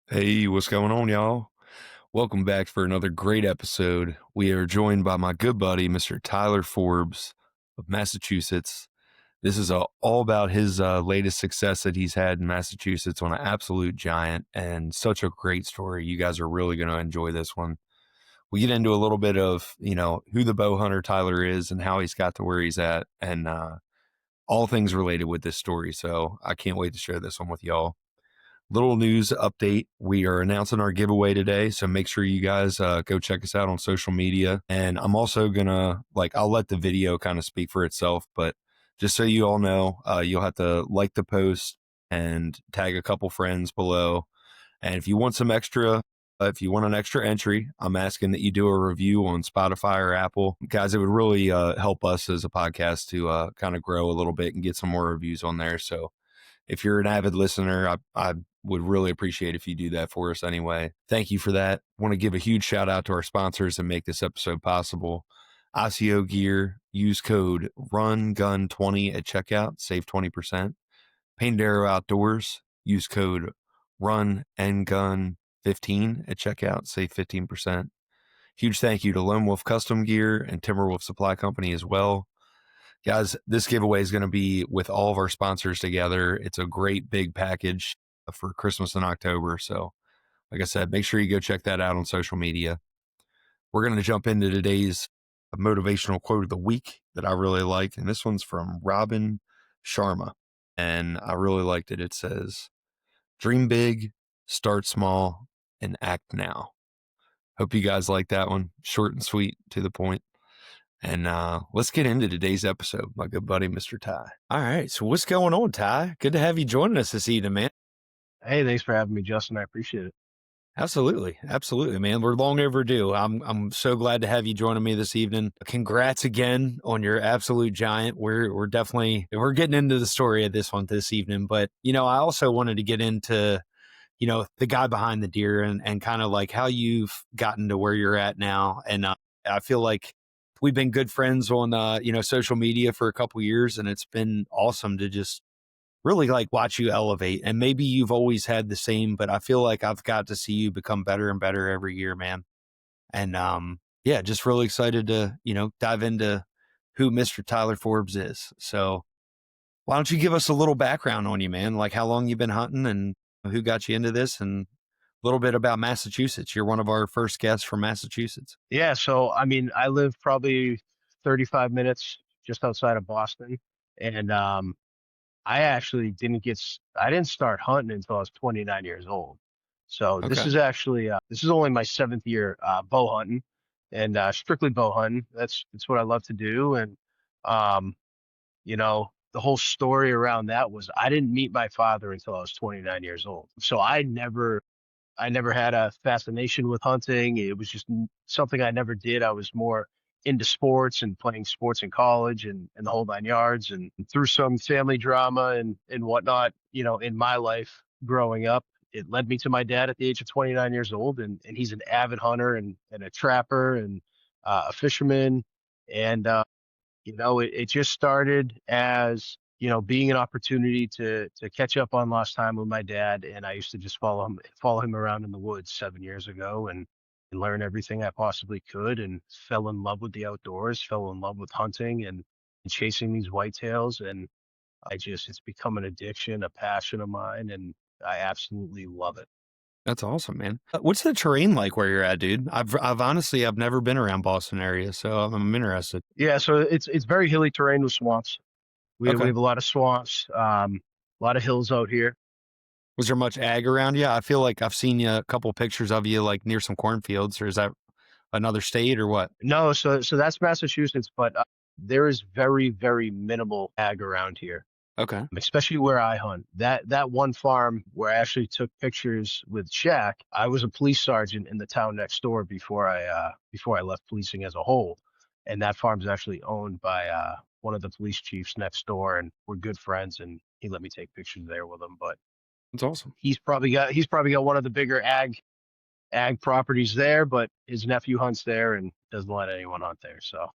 Hey, what's going on, y'all? Welcome back for another great episode. We are joined by my good buddy, Mr. Tyler Forbes of Massachusetts. This is all about his latest success that he's had in Massachusetts on an absolute giant and such a great story. You guys are really going to enjoy this one. We get into a little bit of, who the bow hunter Tyler is and how he's got to where he's at and all things related with this story. So I can't wait to share this one with y'all. Little news update. We are announcing our giveaway today. So make sure you guys go check us out on social media. And I'm also going to, I'll let the video kind of speak for itself. But just so you all know, you'll have to like the post and tag a couple friends below. And if you want some extra, if you want an extra entry, I'm asking that you do a review on Spotify or Apple. Guys, it would really help us as a podcast to kind of grow a little bit and get some more reviews on there. So if you're an avid listener, I would really appreciate if you do that for us anyway. Thank you for that. Want to give a huge shout out to our sponsors and make this episode possible. ICO Gear, use code RUNGUN20 at checkout, save 20%. Painted Arrow Outdoors, use code RUNNGUN15 at checkout, save 15%. Huge thank you to Lone Wolf Custom Gear and Timberwolf Supply Company as well. Guys, this giveaway is going to be with all of our sponsors together. It's a great big package for Christmas in October. So, like I said, make sure you go check that out on social media. We're going to jump into today's motivational quote of the week that I really like. And this one's from Robin Sharma. And I really liked it. It says, "Dream big, start small, and act now." Hope you guys like that one. Short and sweet, to the point. And let's get into today's episode, my good buddy, Mr. Ty. All right. So what's going on, Ty? Good to have you joining us this evening, man. Hey, thanks for having me, Justin. I appreciate it. Absolutely. Absolutely, man. We're long overdue. I'm so glad to have you joining me this evening. Congrats again on your absolute giant. We're definitely getting into the story of this one this evening. But, I also wanted to get into, the guy behind the deer and kind of like how you've gotten to where you're at now. And I feel like we've been good friends on, social media for a couple years, and it's been awesome to just really like watch you elevate. And maybe you've always had the same, but I feel like I've got to see you become better and better every year, man. And yeah, just really excited to, dive into who Mr. Tyler Forbes is. So why don't you give us a little background on you, man? Like how long you've been hunting and who got you into this, and a little bit about Massachusetts. You're one of our first guests from Massachusetts. Yeah, so I mean, I live probably 35 minutes just outside of Boston, and I actually I didn't start hunting until I was 29 years old. So this Okay. is actually this is only my seventh year bow hunting, and strictly bow hunting. That's what I love to do, and um, the whole story around that was I didn't meet my father until I was 29 years old. So I never had a fascination with hunting. It was just something I never did. I was more into sports and playing sports in college and the whole nine yards. And through some family drama and whatnot, in my life growing up, it led me to my dad at the age of 29 years old. And he's an avid hunter and a trapper and a fisherman. And it just started as, being an opportunity to catch up on lost time with my dad. And I used to just follow him around in the woods 7 years ago and learn everything I possibly could, and fell in love with the outdoors, fell in love with hunting and chasing these whitetails. And it's become an addiction, a passion of mine, and I absolutely love it. That's awesome, man. What's the terrain like where you're at, dude? I've honestly, I've never been around Boston area, so I'm interested. Yeah, so it's very hilly terrain with swamps. We Okay. have a lot of swamps, a lot of hills out here. Was there much ag around you? I feel like I've seen you a couple pictures of you like near some cornfields, or is that another state or what? No, so that's Massachusetts, but there is very, very minimal ag around here, Okay. especially where I hunt. That one farm where I actually took pictures with Shaq, I was a police sergeant in the town next door before I left policing as a whole, and that farm's actually owned by one of the police chiefs next door, and we're good friends, and he let me take pictures there with him. But That's awesome. he's probably got one of the bigger ag properties there, but his nephew hunts there and doesn't let anyone hunt there. So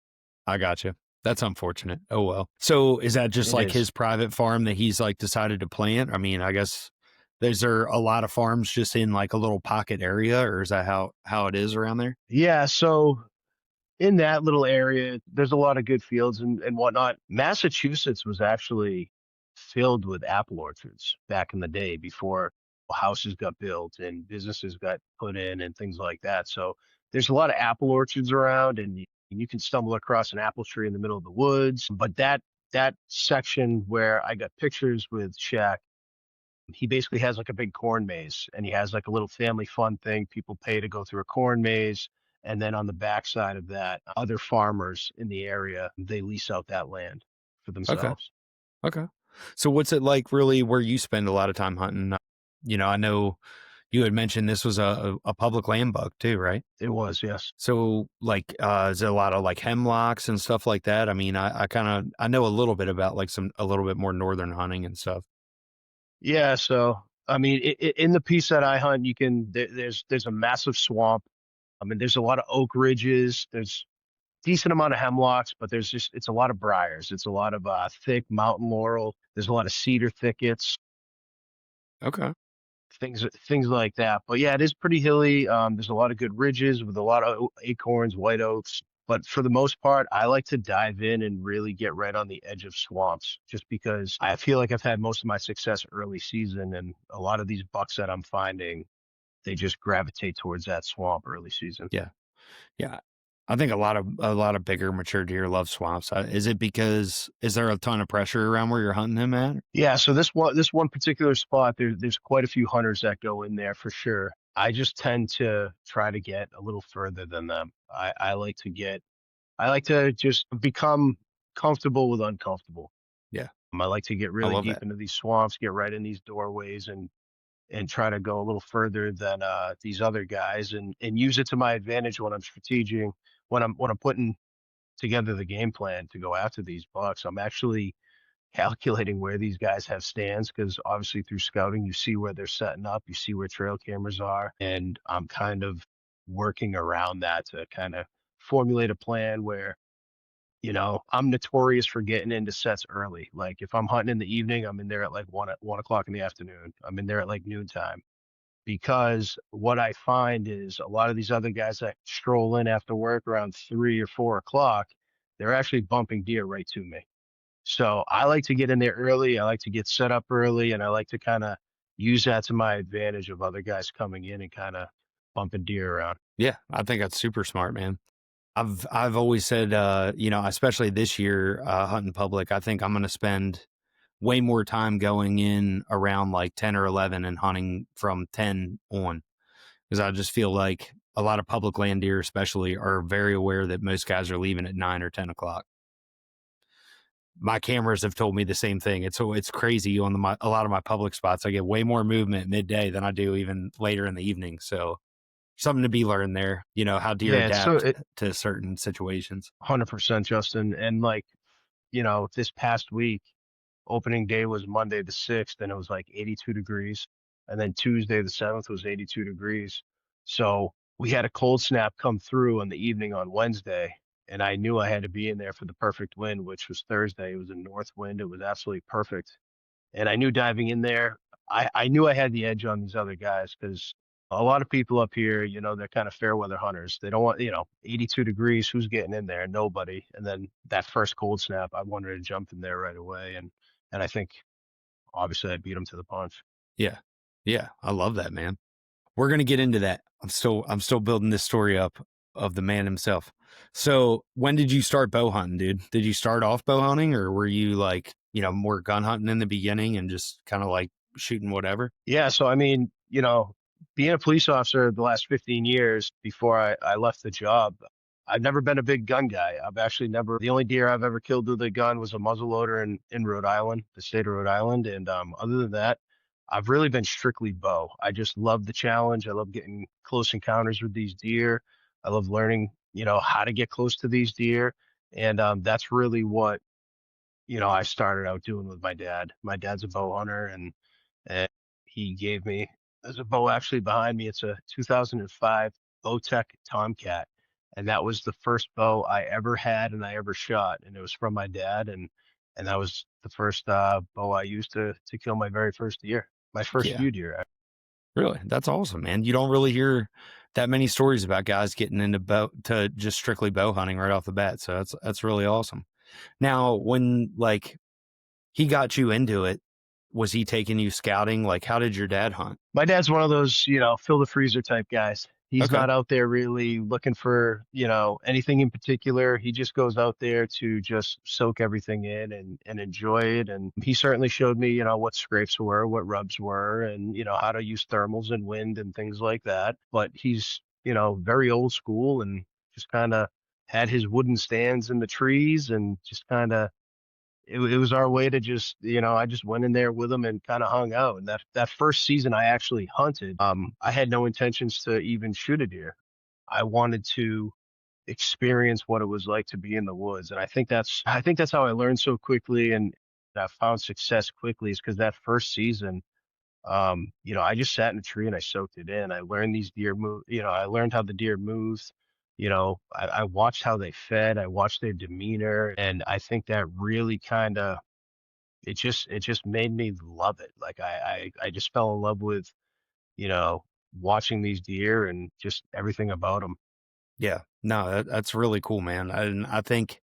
I got you. That's unfortunate. Oh well. So is that just it like is. his private farm that he's like decided to plant? I mean, I guess Is there a lot of farms just in like a little pocket area, or is that how it is around there? Yeah, so in that little area, there's a lot of good fields and whatnot. Massachusetts was actually filled with apple orchards back in the day before houses got built and businesses got put in and things like that. So there's a lot of apple orchards around, and you can stumble across an apple tree in the middle of the woods. But that section where I got pictures with Shaq, he basically has like a big corn maze, and he has like a little family fun thing. People pay to go through a corn maze. And then on the backside of that, other farmers in the area, they lease out that land for Okay. themselves. Okay. So what's it like really where you spend a lot of time hunting? I know you had mentioned this was a public land bug too, right? It was, yes. So like is it a lot of like hemlocks and stuff like that? I mean, I kind of I know a little bit about like a little bit more northern hunting and stuff. Yeah, so I mean, in the piece that I hunt, there's a massive swamp. I mean, there's a lot of oak ridges. There's decent amount of hemlocks, but it's a lot of briars. It's a lot of thick mountain laurel. There's a lot of cedar thickets, Okay. things like that. But yeah, it is pretty hilly. There's a lot of good ridges with a lot of acorns, white oaks. But for the most part, I like to dive in and really get right on the edge of swamps, just because I feel like I've had most of my success early season, and a lot of these bucks that I'm finding, they just gravitate towards that swamp early season. Yeah. Yeah. I think a lot of bigger mature deer love swamps. Is it because is there a ton of pressure around where you're hunting him at? Yeah, so this one particular spot, there's quite a few hunters that go in there for sure. I just tend to try to get a little further than them. I like to just become comfortable with uncomfortable. Yeah. I like to get I really love deep that. into these swamps, get right in these doorways, and try to go a little further than these other guys, and use it to my advantage when I'm strategizing, when I'm putting together the game plan to go after these bucks. I'm actually calculating where these guys have stands, because obviously through scouting you see where they're setting up, you see where trail cameras are, and I'm kind of working around that to kind of formulate a plan where, I'm notorious for getting into sets early. Like if I'm hunting in the evening, I'm in there at like 1 o'clock in the afternoon. I'm in there at like noontime, because what I find is a lot of these other guys that stroll in after work around 3 or 4 o'clock, they're actually bumping deer right to me. So I like to get in there early. I like to get set up early, and I like to kind of use that to my advantage of other guys coming in and kind of bumping deer around. Yeah, I think that's super smart, man. I've always said, especially this year, hunting public, I think I'm going to spend way more time going in around like 10 or 11 and hunting from 10 on, because I just feel like a lot of public land deer, especially, are very aware that most guys are leaving at 9 or 10 o'clock. My cameras have told me the same thing. It's crazy on a lot of my public spots. I get way more movement midday than I do even later in the evening. So something to be learned there. How deer Yeah, it's so adapt it to certain situations. 100% Justin. And like, this past week, opening day was Monday the 6th, and it was like 82 degrees. And then Tuesday the 7th was 82 degrees. So we had a cold snap come through in the evening on Wednesday, and I knew I had to be in there for the perfect wind, which was Thursday. It was a north wind. It was absolutely perfect. And I knew diving in there, I knew I had the edge on these other guys, because a lot of people up here, they're kind of fair weather hunters. They don't want, 82 degrees, who's getting in there? Nobody. And then that first cold snap, I wanted to jump in there right away. And I think obviously I beat them to the punch. Yeah. Yeah. I love that, man. We're gonna get into that. I'm still building this story up of the man himself. So when did you start bow hunting, dude? Did you start off bow hunting, or were you like, more gun hunting in the beginning and just kind of like shooting whatever? Yeah, so I mean, being a police officer the last 15 years before I left the job, I've never been a big gun guy. I've actually never, the only deer I've ever killed with a gun was a muzzleloader in Rhode Island, the state of Rhode Island. And other than that, I've really been strictly bow. I just love the challenge. I love getting close encounters with these deer. I love learning, how to get close to these deer. And that's really what, I started out doing with my dad. My dad's a bow hunter, and he gave me, there's a bow actually behind me. It's a 2005 Bowtech Tomcat, and that was the first bow I ever had and I ever shot, and it was from my dad, and that was the first bow I used to kill my very first deer. my first Yeah. few deer. Really? That's awesome, man. You don't really hear that many stories about guys getting into bow to just strictly bow hunting right off the bat. So that's really awesome. Now, when like he got you into it, was he taking you scouting? Like, how did your dad hunt? My dad's one of those, fill the freezer type guys. He's Okay. not out there really looking for, anything in particular. He just goes out there to just soak everything in and enjoy it. And he certainly showed me, what scrapes were, what rubs were, and, how to use thermals and wind and things like that. But he's, very old school and just kind of had his wooden stands in the trees and just kind of it was our way to just, I just went in there with him and kind of hung out. And that first season I actually hunted, I had no intentions to even shoot a deer. I wanted to experience what it was like to be in the woods. And I think that's how I learned so quickly and I found success quickly is because that first season, I just sat in a tree and I soaked it in. I learned these deer move, I learned how the deer moves. I watched how they fed, I watched their demeanor, and I think that really kind of it just made me love it. Like I just fell in love with, you know, watching these deer and just everything about them. Yeah. No, that's really cool, man. And I think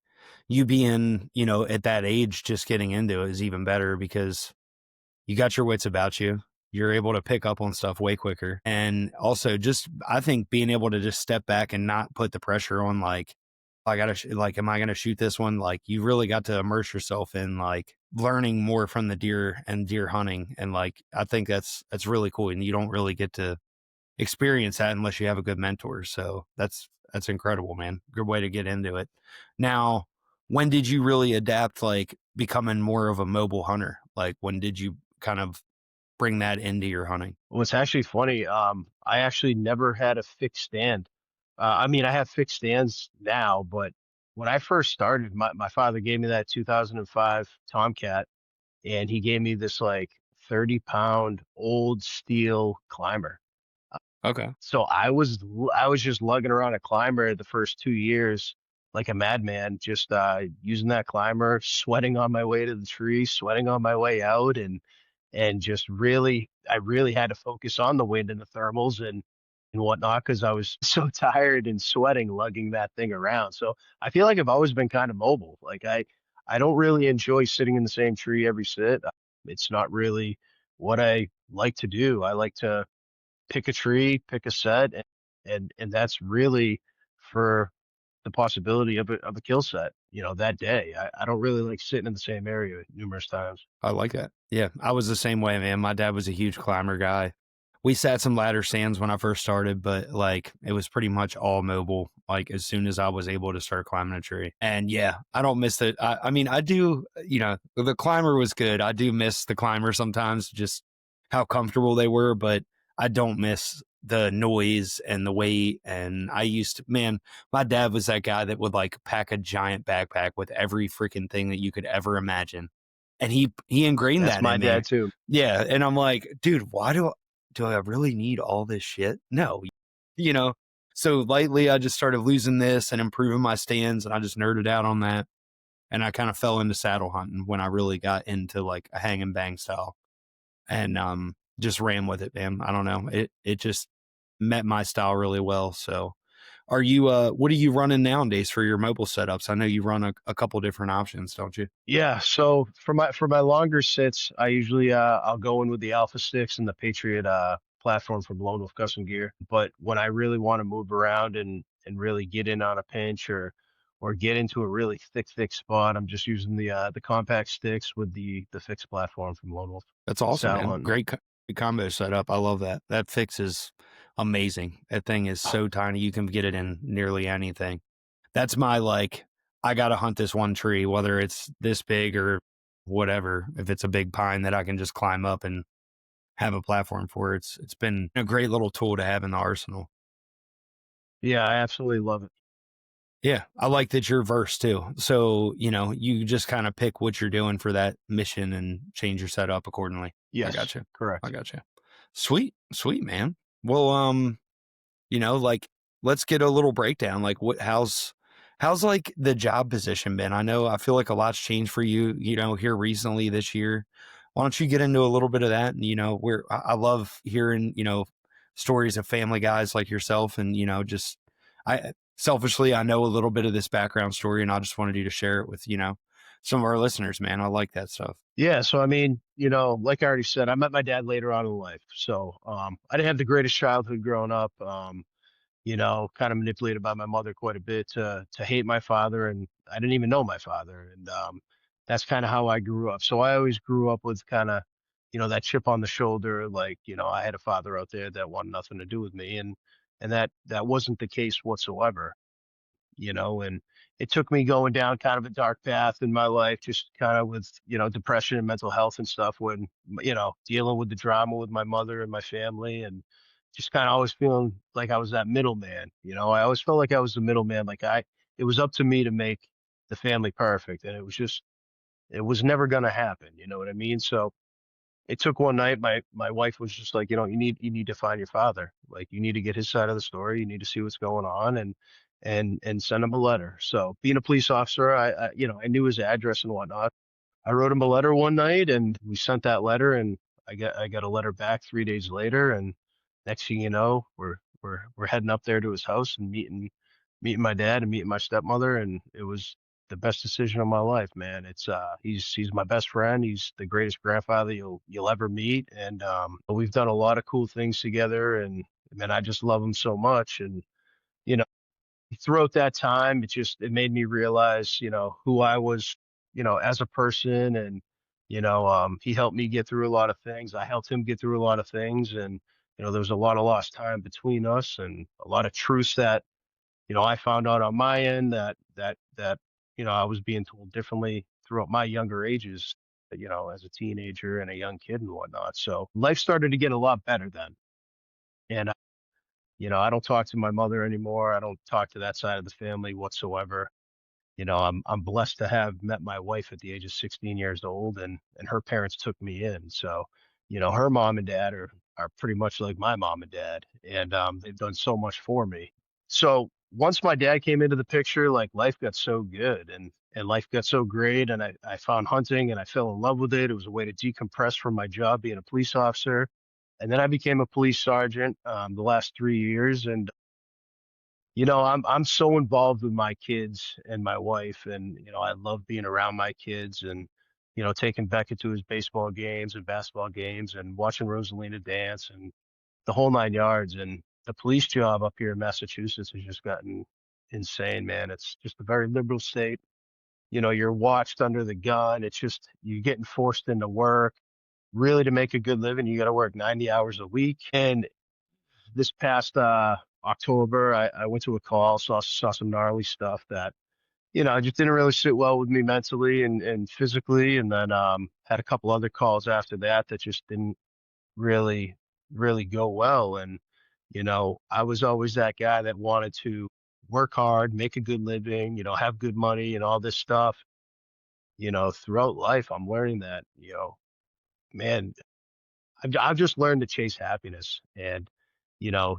you being, at that age, just getting into it is even better because you got your wits about you. You're able to pick up on stuff way quicker. And also just, I think being able to just step back and not put the pressure on like, I gotta, like, am I going to shoot this one? Like you really got to immerse yourself in like learning more from the deer and deer hunting. And like, I think that's really cool. And you don't really get to experience that unless you have a good mentor. So that's incredible, man. Good way to get into it. Now, when did you really adapt, like becoming more of a mobile hunter? Like when did you kind of bring that into your hunting? Well, it's actually funny. I actually never had a fixed stand. I mean, I have fixed stands now, but when I first started, my father gave me that 2005 Tomcat, and he gave me this like 30-pound old steel climber. Okay. So I was just lugging around a climber the first 2 years like a madman, just using that climber, sweating on my way to the tree, sweating on my way out, and just really I really had to focus on the wind and the thermals and whatnot because I was so tired and sweating lugging that thing around. So I feel like I've always been kind of mobile. Like I don't really enjoy sitting in the same tree every sit. It's not really what I like to do. I like to pick a tree, pick a set, and that's really for the possibility of a kill set, that day. I don't really like sitting in the same area numerous times. I like that. Yeah, I was the same way, man. My dad was a huge climber guy. We sat some ladder stands when I first started, but like it was pretty much all mobile. Like as soon as I was able to start climbing a tree, and yeah, I don't miss it. I mean, I do. The climber was good. I do miss the climber sometimes, just how comfortable they were, but I don't miss the noise and the weight. And I used to, man, my dad was that guy that would like pack a giant backpack with every freaking thing that you could ever imagine, and he ingrained That's that my in dad me. too. Yeah, and I'm like, dude, why do I really need all this shit? No, you know. So lately, I just started losing this and improving my stands, and I just nerded out on that. And I kind of fell into saddle hunting when I really got into like a hang and bang style, and just ran with it, man. I don't know, it just met my style really well. So, are you what are you running nowadays for your mobile setups? I know you run a couple different options, don't you? Yeah, so for my longer sits, I usually I'll go in with the Alpha Sticks and the Patriot platform from Lone Wolf Custom Gear. But when I really want to move around and really get in on a pinch or get into a really thick spot, I'm just using the compact sticks with the fixed platform from Lone Wolf That's awesome, saddle man. hunting. Great combo setup. I love that. That fix is amazing. That thing is so tiny. You can get it in nearly anything. That's my like, I got to hunt this one tree, whether it's this big or whatever. If it's a big pine that I can just climb up and have a platform for, it's been a great little tool to have in the arsenal. Yeah, I absolutely love it. Yeah, I like that you're versed too. So, you just kind of pick what you're doing for that mission and change your setup accordingly. I Yes, got you. I correct. got you. Sweet, sweet, man. Well, like let's get a little breakdown. Like how's like the job position been? I know I feel like a lot's changed for you, here recently this year. why don't you get into a little bit of that? And, I love hearing, stories of family guys like yourself. And, just I selfishly, I know a little bit of this background story and I just wanted you to share it with, some of our listeners, man. I like that stuff. Yeah, so I mean, like I already said, I met my dad later on in life. So I didn't have the greatest childhood growing up. Kind of manipulated by my mother quite a bit to hate my father, and I didn't even know my father, and that's kind of how I grew up. So I always grew up with kind of, that chip on the shoulder, like I had a father out there that wanted nothing to do with me, and that wasn't the case whatsoever. And it took me going down kind of a dark path in my life, just kind of with, depression and mental health and stuff when, dealing with the drama with my mother and my family and just kind of always feeling like I was that middleman. I always felt like I was the middleman. It was up to me to make the family perfect. And it was never going to happen. You know what I mean? So it took one night, my wife was just like, you need to find your father. Like you need to get his side of the story. You need to see what's going on and send him a letter. So being a police officer, I knew his address and whatnot. I wrote him a letter one night and we sent that letter and I got a letter back 3 days later and next thing you know, we're heading up there to his house and meeting my dad and meeting my stepmother and it was the best decision of my life, man. It's he's my best friend. He's the greatest grandfather you'll ever meet and we've done a lot of cool things together and man, I just love him so much and you know throughout that time, it made me realize, who I was, as a person, and he helped me get through a lot of things. I helped him get through a lot of things, and there was a lot of lost time between us, and a lot of truths that I found out on my end that I was being told differently throughout my younger ages, as a teenager and a young kid and whatnot. So life started to get a lot better then, and I don't talk to my mother anymore. I don't talk to that side of the family whatsoever. I'm blessed to have met my wife at the age of 16 years old and her parents took me in. So, her mom and dad are pretty much like my mom and dad and they've done so much for me. So, once my dad came into the picture, like life got so good and life got so great and I found hunting and I fell in love with it. It was a way to decompress from my job being a police officer and then I became a police sergeant the last 3 years, and I'm so involved with my kids and my wife, and I love being around my kids and taking Becca to his baseball games and basketball games and watching Rosalina dance and the whole nine yards. And the police job up here in Massachusetts has just gotten insane, man. It's just a very liberal state. You're watched under the gun. It's just you're getting forced into work really to make a good living, you got to work 90 hours a week. And this past October, I went to a call, saw some gnarly stuff that just didn't really sit well with me mentally and physically. And then had a couple other calls after that that just didn't really really go well. And I was always that guy that wanted to work hard, make a good living, have good money and all this stuff. Throughout life, I'm learning that man, I've just learned to chase happiness. And,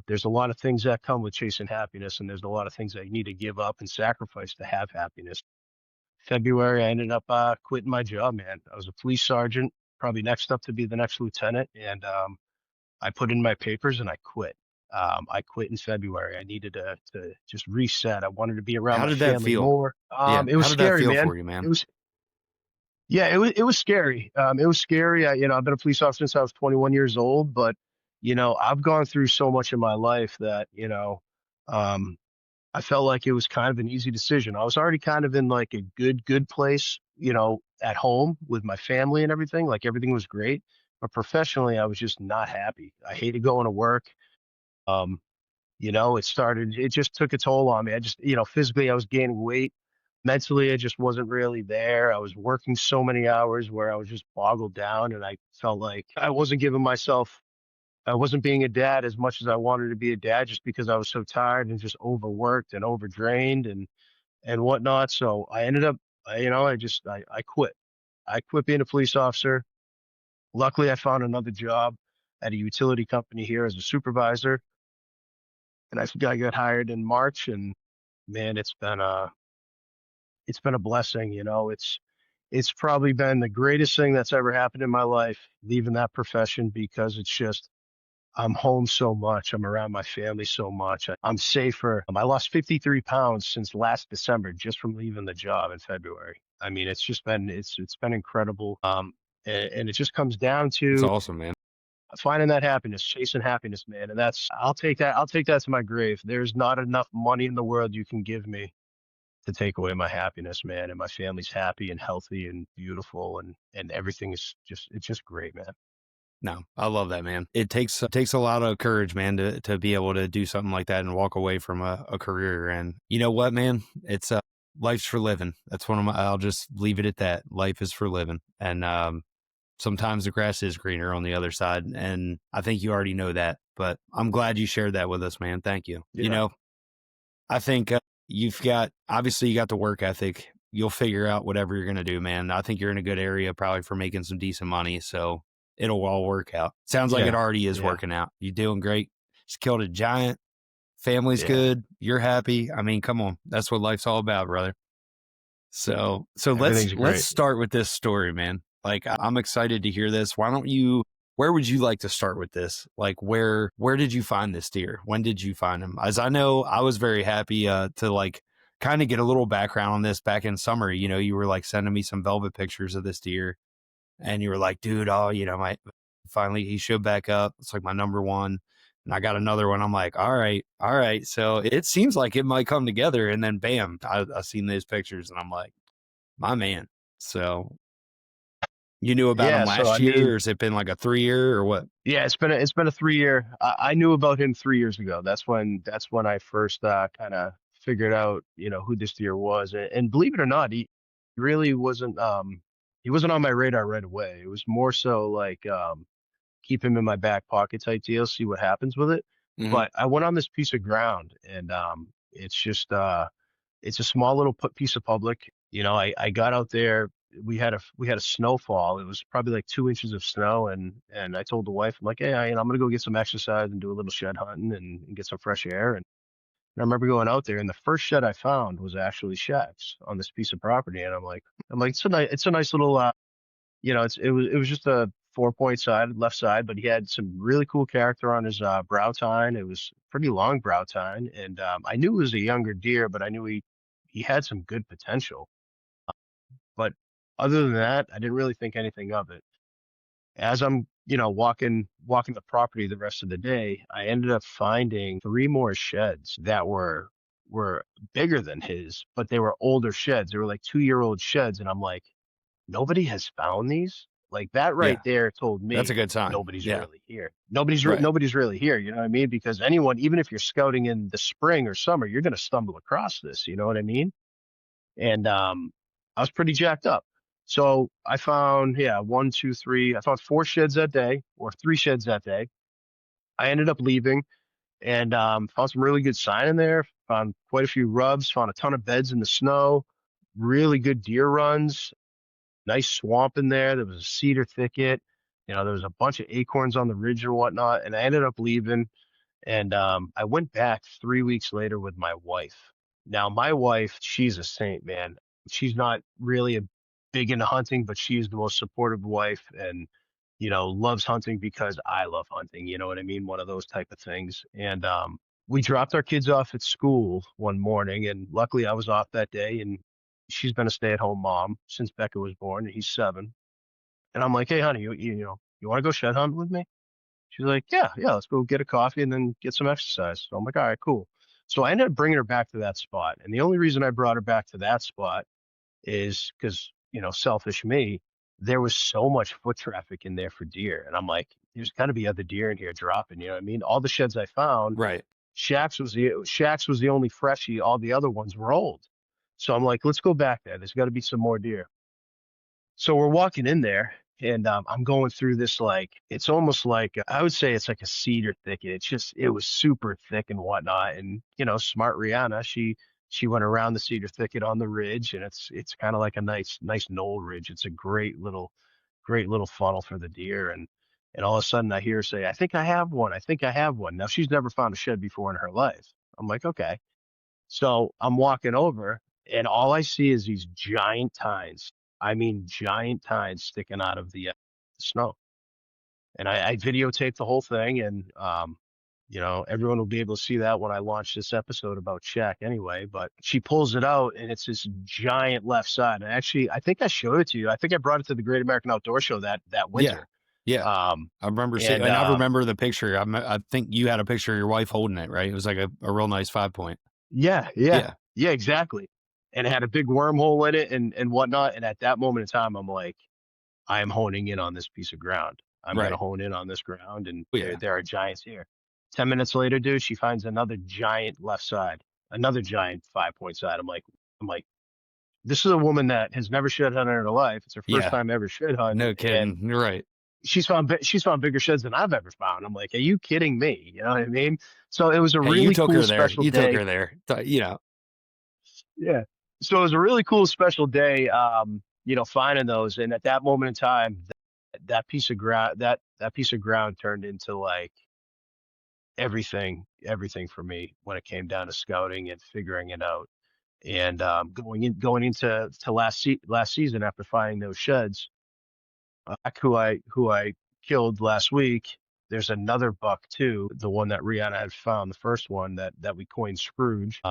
there's a lot of things that come with chasing happiness, and there's a lot of things that you need to give up and sacrifice to have happiness. February, I ended up quitting my job, man. I was a police sergeant, probably next up to be the next lieutenant. And I put in my papers and I quit. I quit in February. I needed to just reset. I wanted to be around How my did that family feel? more. Yeah. It was How did that scary, feel man. for you, It man? was Yeah, it was scary. It was scary. I've been a police officer since I was 21 years old, but I've gone through so much in my life that um, I felt like it was kind of an easy decision. I was already kind of in like a good place, at home with my family and everything. Like everything was great, but professionally, I was just not happy. I hated going to work. Um, it just took a toll on me. I just, physically, I was gaining weight. Mentally, I just wasn't really there. I was working so many hours where I was just boggled down and I felt like I wasn't being a dad as much as I wanted to be a dad just because I was so tired and just overworked and overdrained and whatnot. So I ended up, I quit. I quit being a police officer. Luckily, I found another job at a utility company here as a supervisor and I got hired in March and man, it's been a blessing. It's probably been the greatest thing that's ever happened in my life, leaving that profession, because it's just, I'm home so much. I'm around my family so much. I'm safer. I lost 53 pounds since last December just from leaving the job in February. I mean, it's just been, it's been incredible. And it just comes down It's to awesome, man. finding that happiness, chasing happiness, man. And that's, I'll take that to my grave. There's not enough money in the world you can give me to take away my happiness, man. And my family's happy and healthy and beautiful, and everything is just, it's just great, man. No, I love that, man. It takes a lot of courage, man, to be able to do something like that and walk away from a career. And you know what, man? It's life's for living. That's one of my. I'll just leave it at that. Life is for living, and sometimes the grass is greener on the other side. And I think you already know that, but I'm glad you shared that with us, man. Thank you. You Yeah. know, I think you've got obviously you got the work ethic. You'll figure out whatever you're gonna do, man. I think you're in a good area probably for making some decent money. So it'll all work out. Sounds like it Yeah. already is Yeah. working out. You're doing great. Just killed a giant. Family's Yeah. good. You're happy. I mean, come on. That's what life's all about, brother. So Everything's let's great. start with this story, man. Like I'm excited to hear this. Why don't you where would you like to start with this? Like where did you find this deer? When did you find him? As I know, I was very happy to like kind of get a little background on this back in summer. You know, you were like sending me some velvet pictures of this deer and you were like, dude, oh, you know, my finally he showed back up. It's like my number one. And I got another one. I'm like, all right, all right. So it seems like it might come together. And then bam, I seen these pictures and I'm like, my man. So you knew about him Yeah. So, I last year, or mean, has it been like a 3 year or what? yeah, it's been a 3 year. I knew about him 3 years ago. That's when I first kind of figured out, who this deer was. And believe it or not, he really wasn't, he wasn't on my radar right away. It was more so like, keep him in my back pocket type deal, see what happens with it. Hmm. But I went on this piece of ground, and it's just it's a small little piece of public. I got out there. We had a snowfall. It was probably like 2 inches of snow, and I told the wife, I'm like, hey, I'm gonna go get some exercise and do a little shed hunting and get some fresh air. And I remember going out there, and the first shed I found was actually shacks on this piece of property. And I'm like, it's a nice little it was just a 4 point side, left side, but he had some really cool character on his brow tine. It was pretty long brow tine, and I knew it was a younger deer, but I knew he had some good potential. But other than that, I didn't really think anything of it. As I'm, walking the property the rest of the day, I ended up finding three more sheds that were bigger than his, but they were older sheds. They were like 2-year-old sheds, and I'm like, nobody has found these. Like, that right Yeah, there told that's a me good sign. nobody's Yeah, really here. Nobody's right. nobody's really here. You know what I mean? Because anyone, even if you're scouting in the spring or summer, you're going to stumble across this. You know what I mean? And I was pretty jacked up. So I found, yeah, one, two, three. I found four sheds that day, or three sheds that day. I ended up leaving and found some really good sign in there. Found quite a few rubs. Found a ton of beds in the snow. Really good deer runs. Nice swamp in there. There was a cedar thicket. There was a bunch of acorns on the ridge and whatnot. And I ended up leaving. And I went back 3 weeks later with my wife. Now, my wife, she's a saint, man. She's not really big into hunting, but she's the most supportive wife, and, loves hunting because I love hunting. You know what I mean? One of those type of things. And we dropped our kids off at school one morning, and luckily I was off that day. And she's been a stay-at-home mom since Becca was born, and he's 7. And I'm like, hey, honey, you want to go shed hunt with me? She's like, yeah, yeah, let's go get a coffee and then get some exercise. So I'm like, all right, cool. So I ended up bringing her back to that spot. And the only reason I brought her back to that spot is because, selfish me, there was so much foot traffic in there for deer. And I'm like, there's got to be other deer in here dropping. You know what I mean? All the sheds I found, Right. Shacks was the only freshie. All the other ones were old. So I'm like, let's go back there. There's got to be some more deer. So we're walking in there, and I'm going through this, like, it's almost like, I would say it's like a cedar thicket. It was super thick and whatnot. And smart Rihanna, she went around the cedar thicket on the ridge, and it's kind of like a nice knoll ridge. It's a great little funnel for the deer. And all of a sudden I hear her say, I think I have one. I think I have one. Now, she's never found a shed before in her life. I'm like, okay. So I'm walking over, and all I see is these giant tines. I mean, giant tines sticking out of the snow. And I videotaped the whole thing, and everyone will be able to see that when I launch this episode about Shaq anyway. But she pulls it out, and it's this giant left side. And actually, I think I showed it to you. I think I brought it to the Great American Outdoor Show that Yeah. winter. Yeah. Um, I remember seeing, and and I remember the picture. I think you had a picture of your wife holding it, right? It was like a real nice 5-point. yeah, Yeah. exactly. And it had a big wormhole in it and whatnot. And at that moment in time, I'm like, I am honing in on this piece of ground. I'm going to Right. hone in on this ground, and Oh, there, yeah. there are giants here. 10 minutes later, dude, she finds another giant left side, another giant 5-point side. I'm like, this is a woman that has never shed hunted in her life. It's her first Yeah. time ever shed hunting, No and kidding. You're right. she's found bigger sheds than I've ever found. I'm like, are you kidding me? You know what I mean? So it was a Hey, you really took cool her there. special You took day. her there. You know, Yeah. So it was a really cool special day, finding those. And at that moment in time, that piece of ground, that piece of ground turned into like everything for me when it came down to scouting and figuring it out. And going into last season after finding those sheds, who I killed last week. There's another buck too, the one that Rihanna had found, the first one that we coined Scrooge.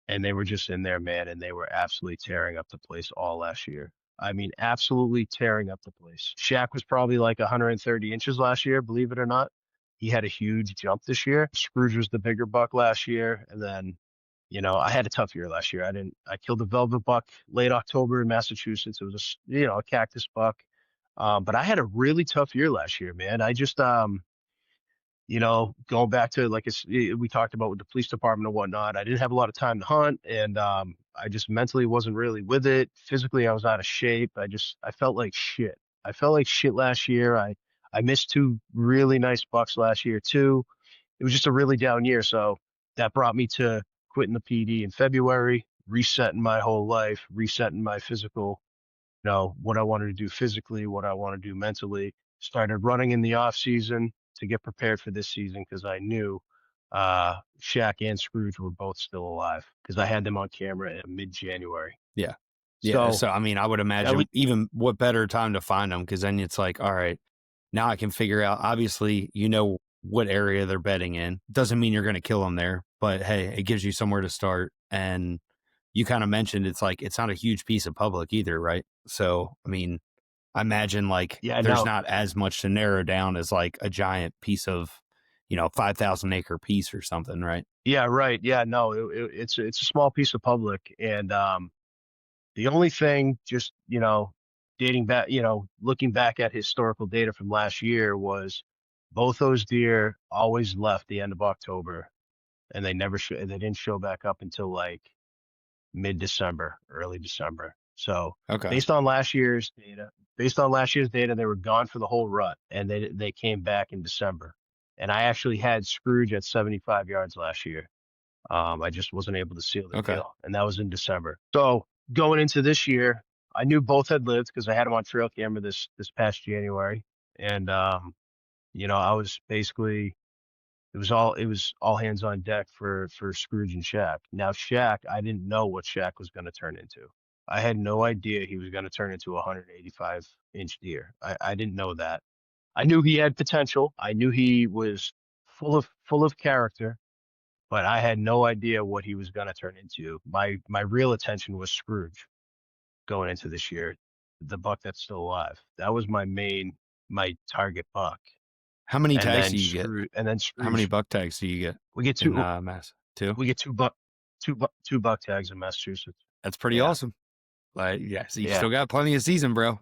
And they were just in there, man, and they were absolutely tearing up the place all last year. I mean, absolutely tearing up the place. Shaq was probably like 130 inches last year, believe it or not. He had a huge jump this year. Scrooge was the bigger buck last year, and then, I had a tough year last year. I killed a velvet buck late October in Massachusetts. It was a cactus buck. But I had a really tough year last year, man. I just, going back to like we talked about with the police department and whatnot, I didn't have a lot of time to hunt, and I just mentally wasn't really with it. Physically, I was out of shape. I felt like shit. I felt like shit last year. I missed two really nice bucks last year too. It was just a really down year. So that brought me to quitting the PD in February, resetting my whole life, resetting my physical, what I wanted to do physically, what I want to do mentally. Started running in the off season to get prepared for this season because I knew Shaq and Scrooge were both still alive because I had them on camera in mid-January. yeah. Yeah. So So, I mean, I would that was, imagine even what better time to find them, because then it's like, all right, now I can figure out, obviously, what area they're bedding in. Doesn't mean you're going to kill them there, but hey, it gives you somewhere to start. And you kind of mentioned it's like, it's not a huge piece of public either, right? So, I mean, I imagine like yeah, there's no, not as much to narrow down as like a giant piece of, 5,000 acre piece or something, right? yeah, right, yeah, no, it's a small piece of public, and the only thing, just dating back, looking back at historical data from last year was both those deer always left the end of October, and they didn't show back up until like mid-December, early December. So Okay. based on last year's data, they were gone for the whole rut, and they came back in December. And I actually had Scrooge at 75 yards last year. I just wasn't able to seal the Okay. deal, and that was in December. So going into this year, I knew both had lived because I had them on trail camera this past January, and I was basically it was all hands on deck for Scrooge and Shaq. Now Shaq, I didn't know what Shaq was going to turn into. I had no idea he was going to turn into a 185-inch deer. I didn't know that. I knew he had potential. I knew he was full of character, but I had no idea what he was going to turn into. My real attention was Scrooge going into this year, the buck that's still alive. That was my target buck. How many And tags then do you get? How many Scrooge, buck tags do you get we get in two Mass? Two? we get two buck tags in Massachusetts. That's pretty Yeah. awesome. Like, yeah, so you Yeah. still got plenty of season, bro.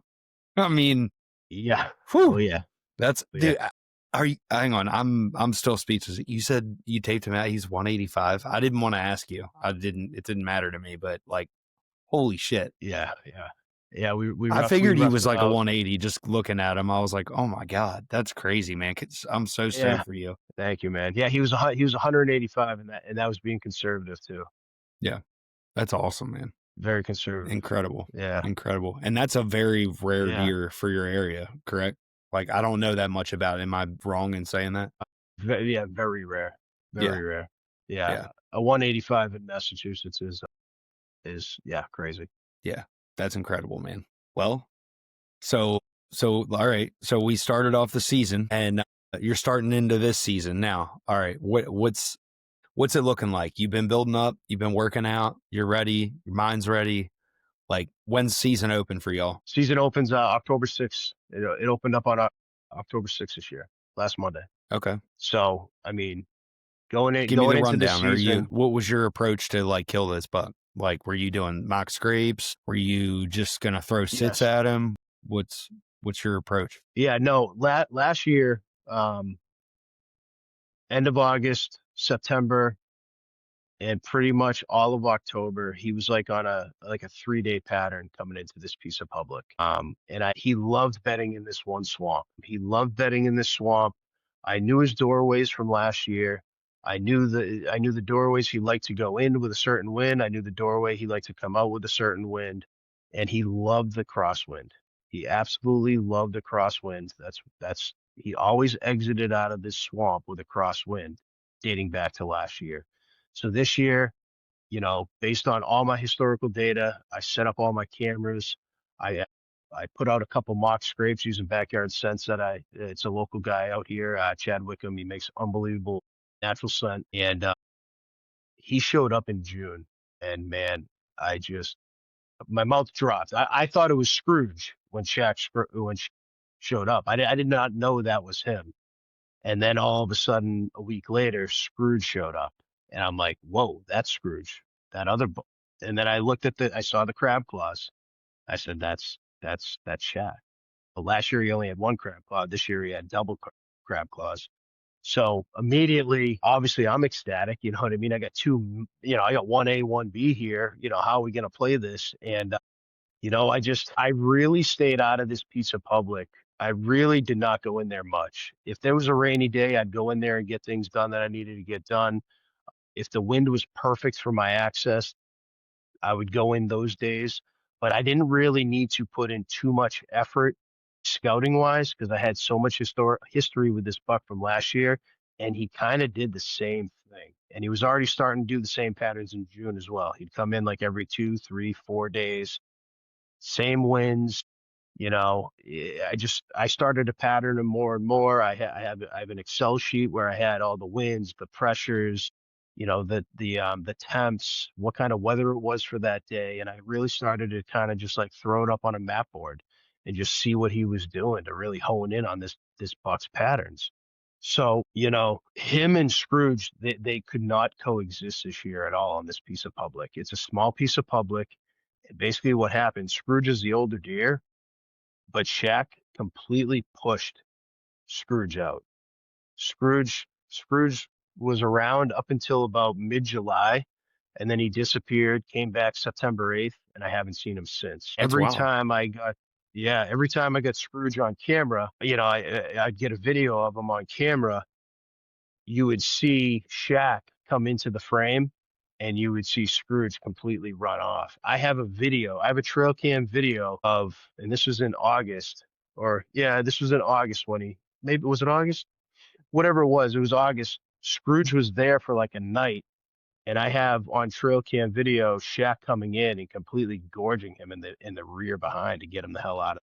I mean, Yeah. Oh whew, yeah. that's, Oh, yeah. dude, hang on. I'm still speechless. You said you taped him out. He's 185. I didn't want to ask you. It didn't matter to me, but like, holy shit. Yeah. Yeah. Yeah. We I we figured he roughed was him like a out. 180 just looking at him. I was like, oh my God, that's crazy, man. I'm so Yeah. stoked for you. Thank you, man. Yeah, he was 185, and that was being conservative too. Yeah, that's awesome, man. Very conservative. Incredible. Yeah. Incredible. And that's a very rare Yeah. deer for your area, correct? Like, I don't know that much about it. Am I wrong in saying that? Yeah, very rare. Yeah. Very rare. Yeah. Yeah. A 185 in Massachusetts is yeah, crazy. Yeah. That's incredible, man. Well, so all right. So we started off the season, and you're starting into this season now. All right. What's it looking like? You've been building up. You've been working out. You're ready. Your mind's ready. Like, when's season open for y'all? Season opens October 6th. It opened up on October 6th this year, last Monday. Okay. So, I mean, Give me the into the rundown. season. What was your approach to like kill this buck? Like, were you doing mock scrapes? Were you just gonna throw sits Yes. at him? What's your approach? Yeah, no, last year, end of August, September, and pretty much all of October, he was like on a 3-day pattern coming into this piece of public. He loved bedding in this one swamp. He loved bedding in this swamp. I knew his doorways from last year. I knew the doorways he liked to go in with a certain wind. I knew the doorway he liked to come out with a certain wind, and he loved the crosswind. He absolutely loved the crosswind. He always exited out of this swamp with a crosswind, dating back to last year. So this year, based on all my historical data, I set up all my cameras. I I put out a couple mock scrapes using Backyard Scents it's a local guy out here, Chad Wickham. He makes unbelievable natural scent, and he showed up in June, and man, my mouth dropped. I thought it was Scrooge when showed up. I did not know that was him. And then all of a sudden, a week later, Scrooge showed up, and I'm like, "Whoa, that's Scrooge." That other, and then I saw the crab claws. I said, "That's Shaq." But last year he only had one crab claw. This year he had double crab claws. So immediately, obviously, I'm ecstatic. You know what I mean? I got I got 1A, 1B here. How are we going to play this? And I really stayed out of this piece of public. I really did not go in there much. If there was a rainy day, I'd go in there and get things done that I needed to get done. If the wind was perfect for my access, I would go in those days. But I didn't really need to put in too much effort scouting wise because I had so much history with this buck from last year. And he kind of did the same thing. And he was already starting to do the same patterns in June as well. He'd come in like every 2, 3, 4 days, same winds. I started to pattern them more and more. I have an Excel sheet where I had all the winds, the pressures, the temps, what kind of weather it was for that day, and I really started to kind of just like throw it up on a map board and just see what he was doing to really hone in on this buck's patterns. So, him and Scrooge, they could not coexist this year at all on this piece of public. It's a small piece of public. And basically what happened, Scrooge is the older deer, but Shaq completely pushed Scrooge out. Scrooge was around up until about mid-July, and then he disappeared, came back September 8th, and I haven't seen him since. That's wild. Every time I got Scrooge on camera, I'd get a video of him on camera. You would see Shaq come into the frame, and you would see Scrooge completely run off. I have a trail cam video and this was in August, this was in August maybe was it August? Whatever it was August. Scrooge was there for like a night, and I have on trail cam video Shaq coming in and completely gorging him in the rear behind to get him the hell out of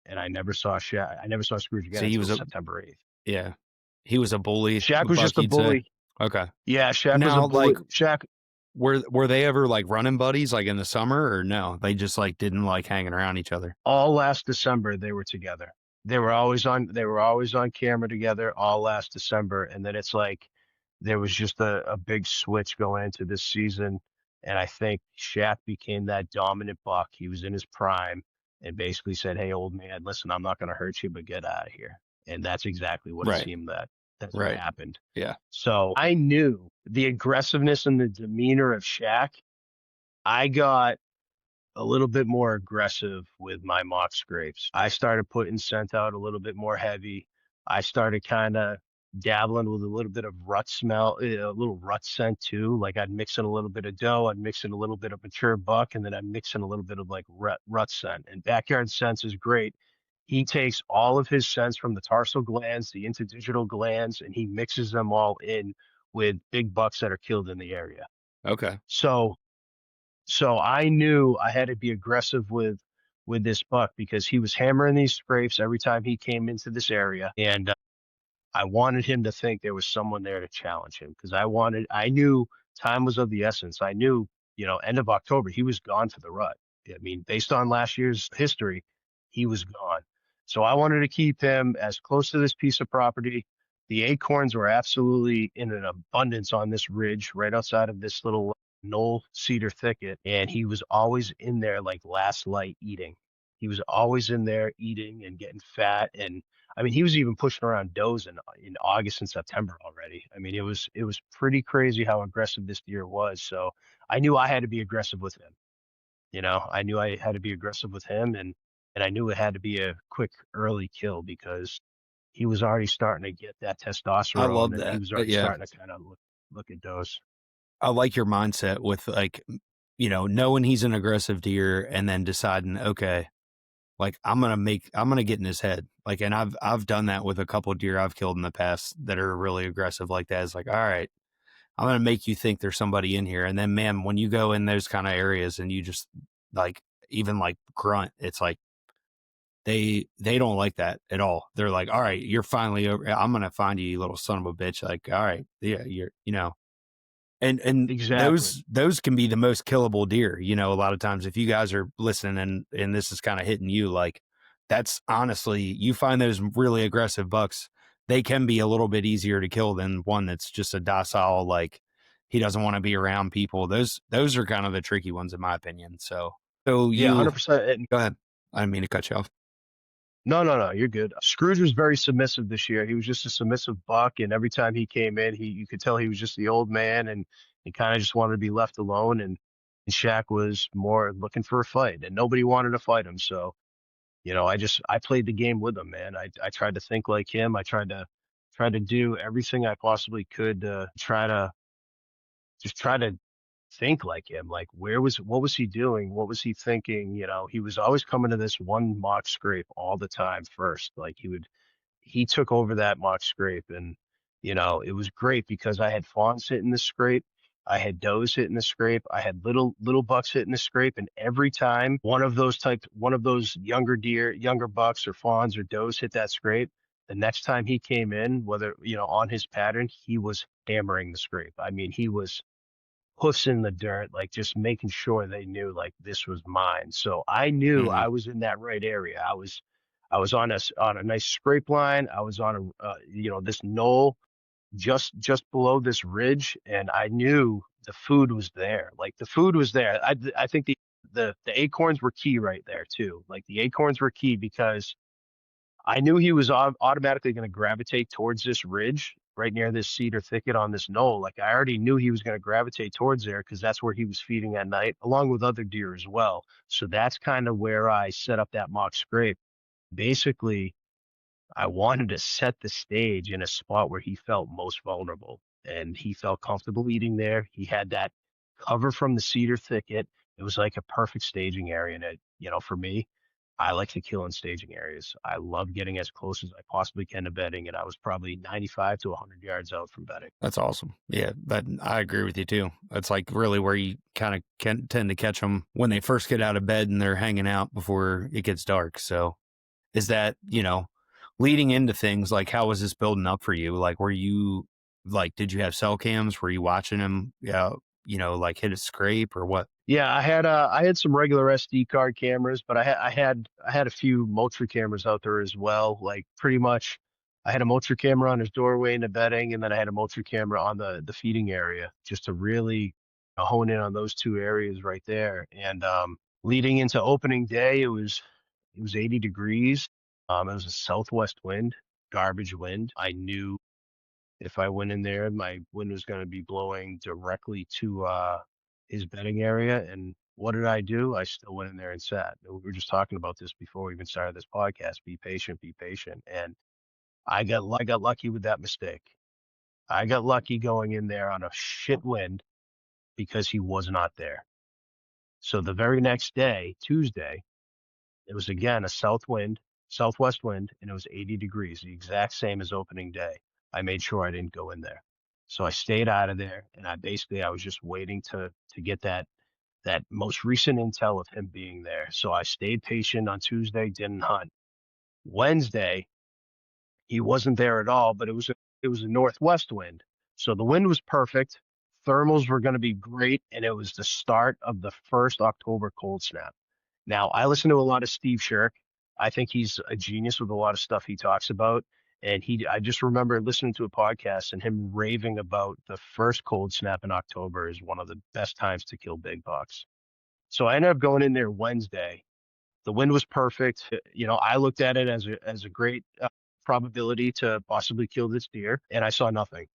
it. And I never saw Scrooge again So he until was September 8th. yeah, he was a bully. Shaq was just a you'd say? bully. Okay. Yeah, Shaq was a Now, bully. like, Shaq, were they ever like running buddies like in the summer, or no? They just like didn't like hanging around each other. all last December they were together. They were always on camera together all last December. And then it's like there was just a big switch going into this season. And I think Shaq became that dominant buck. He was in his prime and basically said, "Hey, old man, listen, I'm not going to hurt you, but get out of here." And that's exactly what it Right. seemed that's what Right. happened. Yeah. So I knew the aggressiveness and the demeanor of Shaq. I got a little bit more aggressive with my mock scrapes. I started putting scent out a little bit more heavy. I started kind of dabbling with a little bit of rut smell, a little rut scent too. Like I'd mix in a little bit of dough, I'd mix in a little bit of mature buck, and then I'd mix in a little bit of like rut scent. And Backyard Scents is great. He takes all of his scents from the tarsal glands, the interdigital glands, and he mixes them all in with big bucks that are killed in the area. Okay. So I knew I had to be aggressive with with this buck because he was hammering these scrapes every time he came into this area. And I wanted him to think there was someone there to challenge him because I knew time was of the essence. I knew, end of October, he was gone for the rut. I mean, based on last year's history, he was gone. So I wanted to keep him as close to this piece of property. The acorns were absolutely in an abundance on this ridge right outside of this little knoll cedar thicket. And he was always in there like last light eating. He was always in there eating and getting fat. And I mean, he was even pushing around does in August and September already. I mean, it was pretty crazy how aggressive this deer was. So I knew I had to be aggressive with him. I knew I had to be aggressive with him, and I knew it had to be a quick early kill because he was already starting to get that I love testosterone, and he that. was already Yeah. starting to kind of look at does. I like your mindset with like, knowing he's an aggressive deer and then deciding, okay, like I'm gonna get in his head. Like, and I've done that with a couple of deer I've killed in the past that are really aggressive like that. It's like, all right, I'm gonna make you think there's somebody in here. And then man, when you go in those kind of areas and you just like even like grunt, it's like they don't like that at all. They're like, all right, you're finally over. I'm gonna find you, you little son of a bitch. Like, all right, yeah, you're. And Exactly. those can be the most killable deer. A lot of times if you guys are listening and this is kind of hitting you, like that's honestly, you find those really aggressive bucks, they can be a little bit easier to kill than one that's just a docile, like he doesn't want to be around people. Those are kind of the tricky ones in my opinion. So Yeah, you 100%. go ahead. I didn't mean to cut you off. No, no, no, you're good. Scrooge was very submissive this year. He was just a submissive buck, and every time he came in, you could tell he was just the old man, and he kind of just wanted to be left alone. And Shaq was more looking for a fight, and nobody wanted to fight him. So, I played the game with him, man. I tried to think like him. I tried to do everything I possibly could to try to think like him. Like, what was he doing? What was he thinking? He was always coming to this one mock scrape all the time first. Like he took over that mock scrape, and it was great because I had fawns hitting the scrape. I had does hitting the scrape. I had little bucks hitting the scrape, and every time one of those younger bucks or fawns or does hit that scrape, the next time he came in, whether on his pattern, he was hammering the scrape. I mean, he was hoofs in the dirt, like just making sure they knew like this was mine. So I knew Hmm. I was in that right area. I was on a nice scrape line. I was on this knoll just below this ridge, and I knew the food was there. Like the food was there. I think the acorns were key right there too. Like the acorns were key because I knew he was automatically going to gravitate towards this ridge right near this cedar thicket on this knoll. Like I already knew he was going to gravitate towards there because that's where he was feeding at night, along with other deer as well. So that's kind of where I set up that mock scrape. Basically, I wanted to set the stage in a spot where he felt most vulnerable and he felt comfortable eating there. He had that cover from the cedar thicket. It was like a perfect staging area. And for me, I like to kill in staging areas. I love getting as close as I possibly can to bedding. And I was probably 95 to 100 yards out from bedding. That's awesome. Yeah, but I agree with you too. That's like really where you kind of can tend to catch them when they first get out of bed and they're hanging out before it gets dark. So is that, leading into things like how was this building up for you? Like, were you like, did you have cell cams? Were you watching him, like hit a scrape or what? Yeah, I had some regular SD card cameras, but I had a few Motra cameras out there as well. Like pretty much, I had a Motra camera on his doorway in the bedding, and then I had a Motra camera on the feeding area, just to really hone in on those two areas right there. And leading into opening day, it was 80 degrees. It was a southwest wind, garbage wind. I knew if I went in there, my wind was going to be blowing directly to his bedding area. And what did I do? I still went in there and sat. We were just talking about this before we even started this podcast. Be patient, be patient. And I got lucky with that mistake. I got lucky going in there on a shit wind because he was not there. So the very next day, Tuesday, it was again a southwest wind, and it was 80 degrees, the exact same as opening day. I made sure I didn't go in there. So I stayed out of there, and I was just waiting to get that that most recent intel of him being there. So I stayed patient on Tuesday, didn't hunt. Wednesday, he wasn't there at all, but it was a northwest wind. So the wind was perfect. Thermals were going to be great, and it was the start of the first October cold snap. Now, I listen to a lot of Steve Shirk. I think he's a genius with a lot of stuff he talks about. And I just remember listening to a podcast and him raving about the first cold snap in October is one of the best times to kill big bucks. So I ended up going in there Wednesday. The wind was perfect. I looked at it as a great probability to possibly kill this deer, and I saw nothing.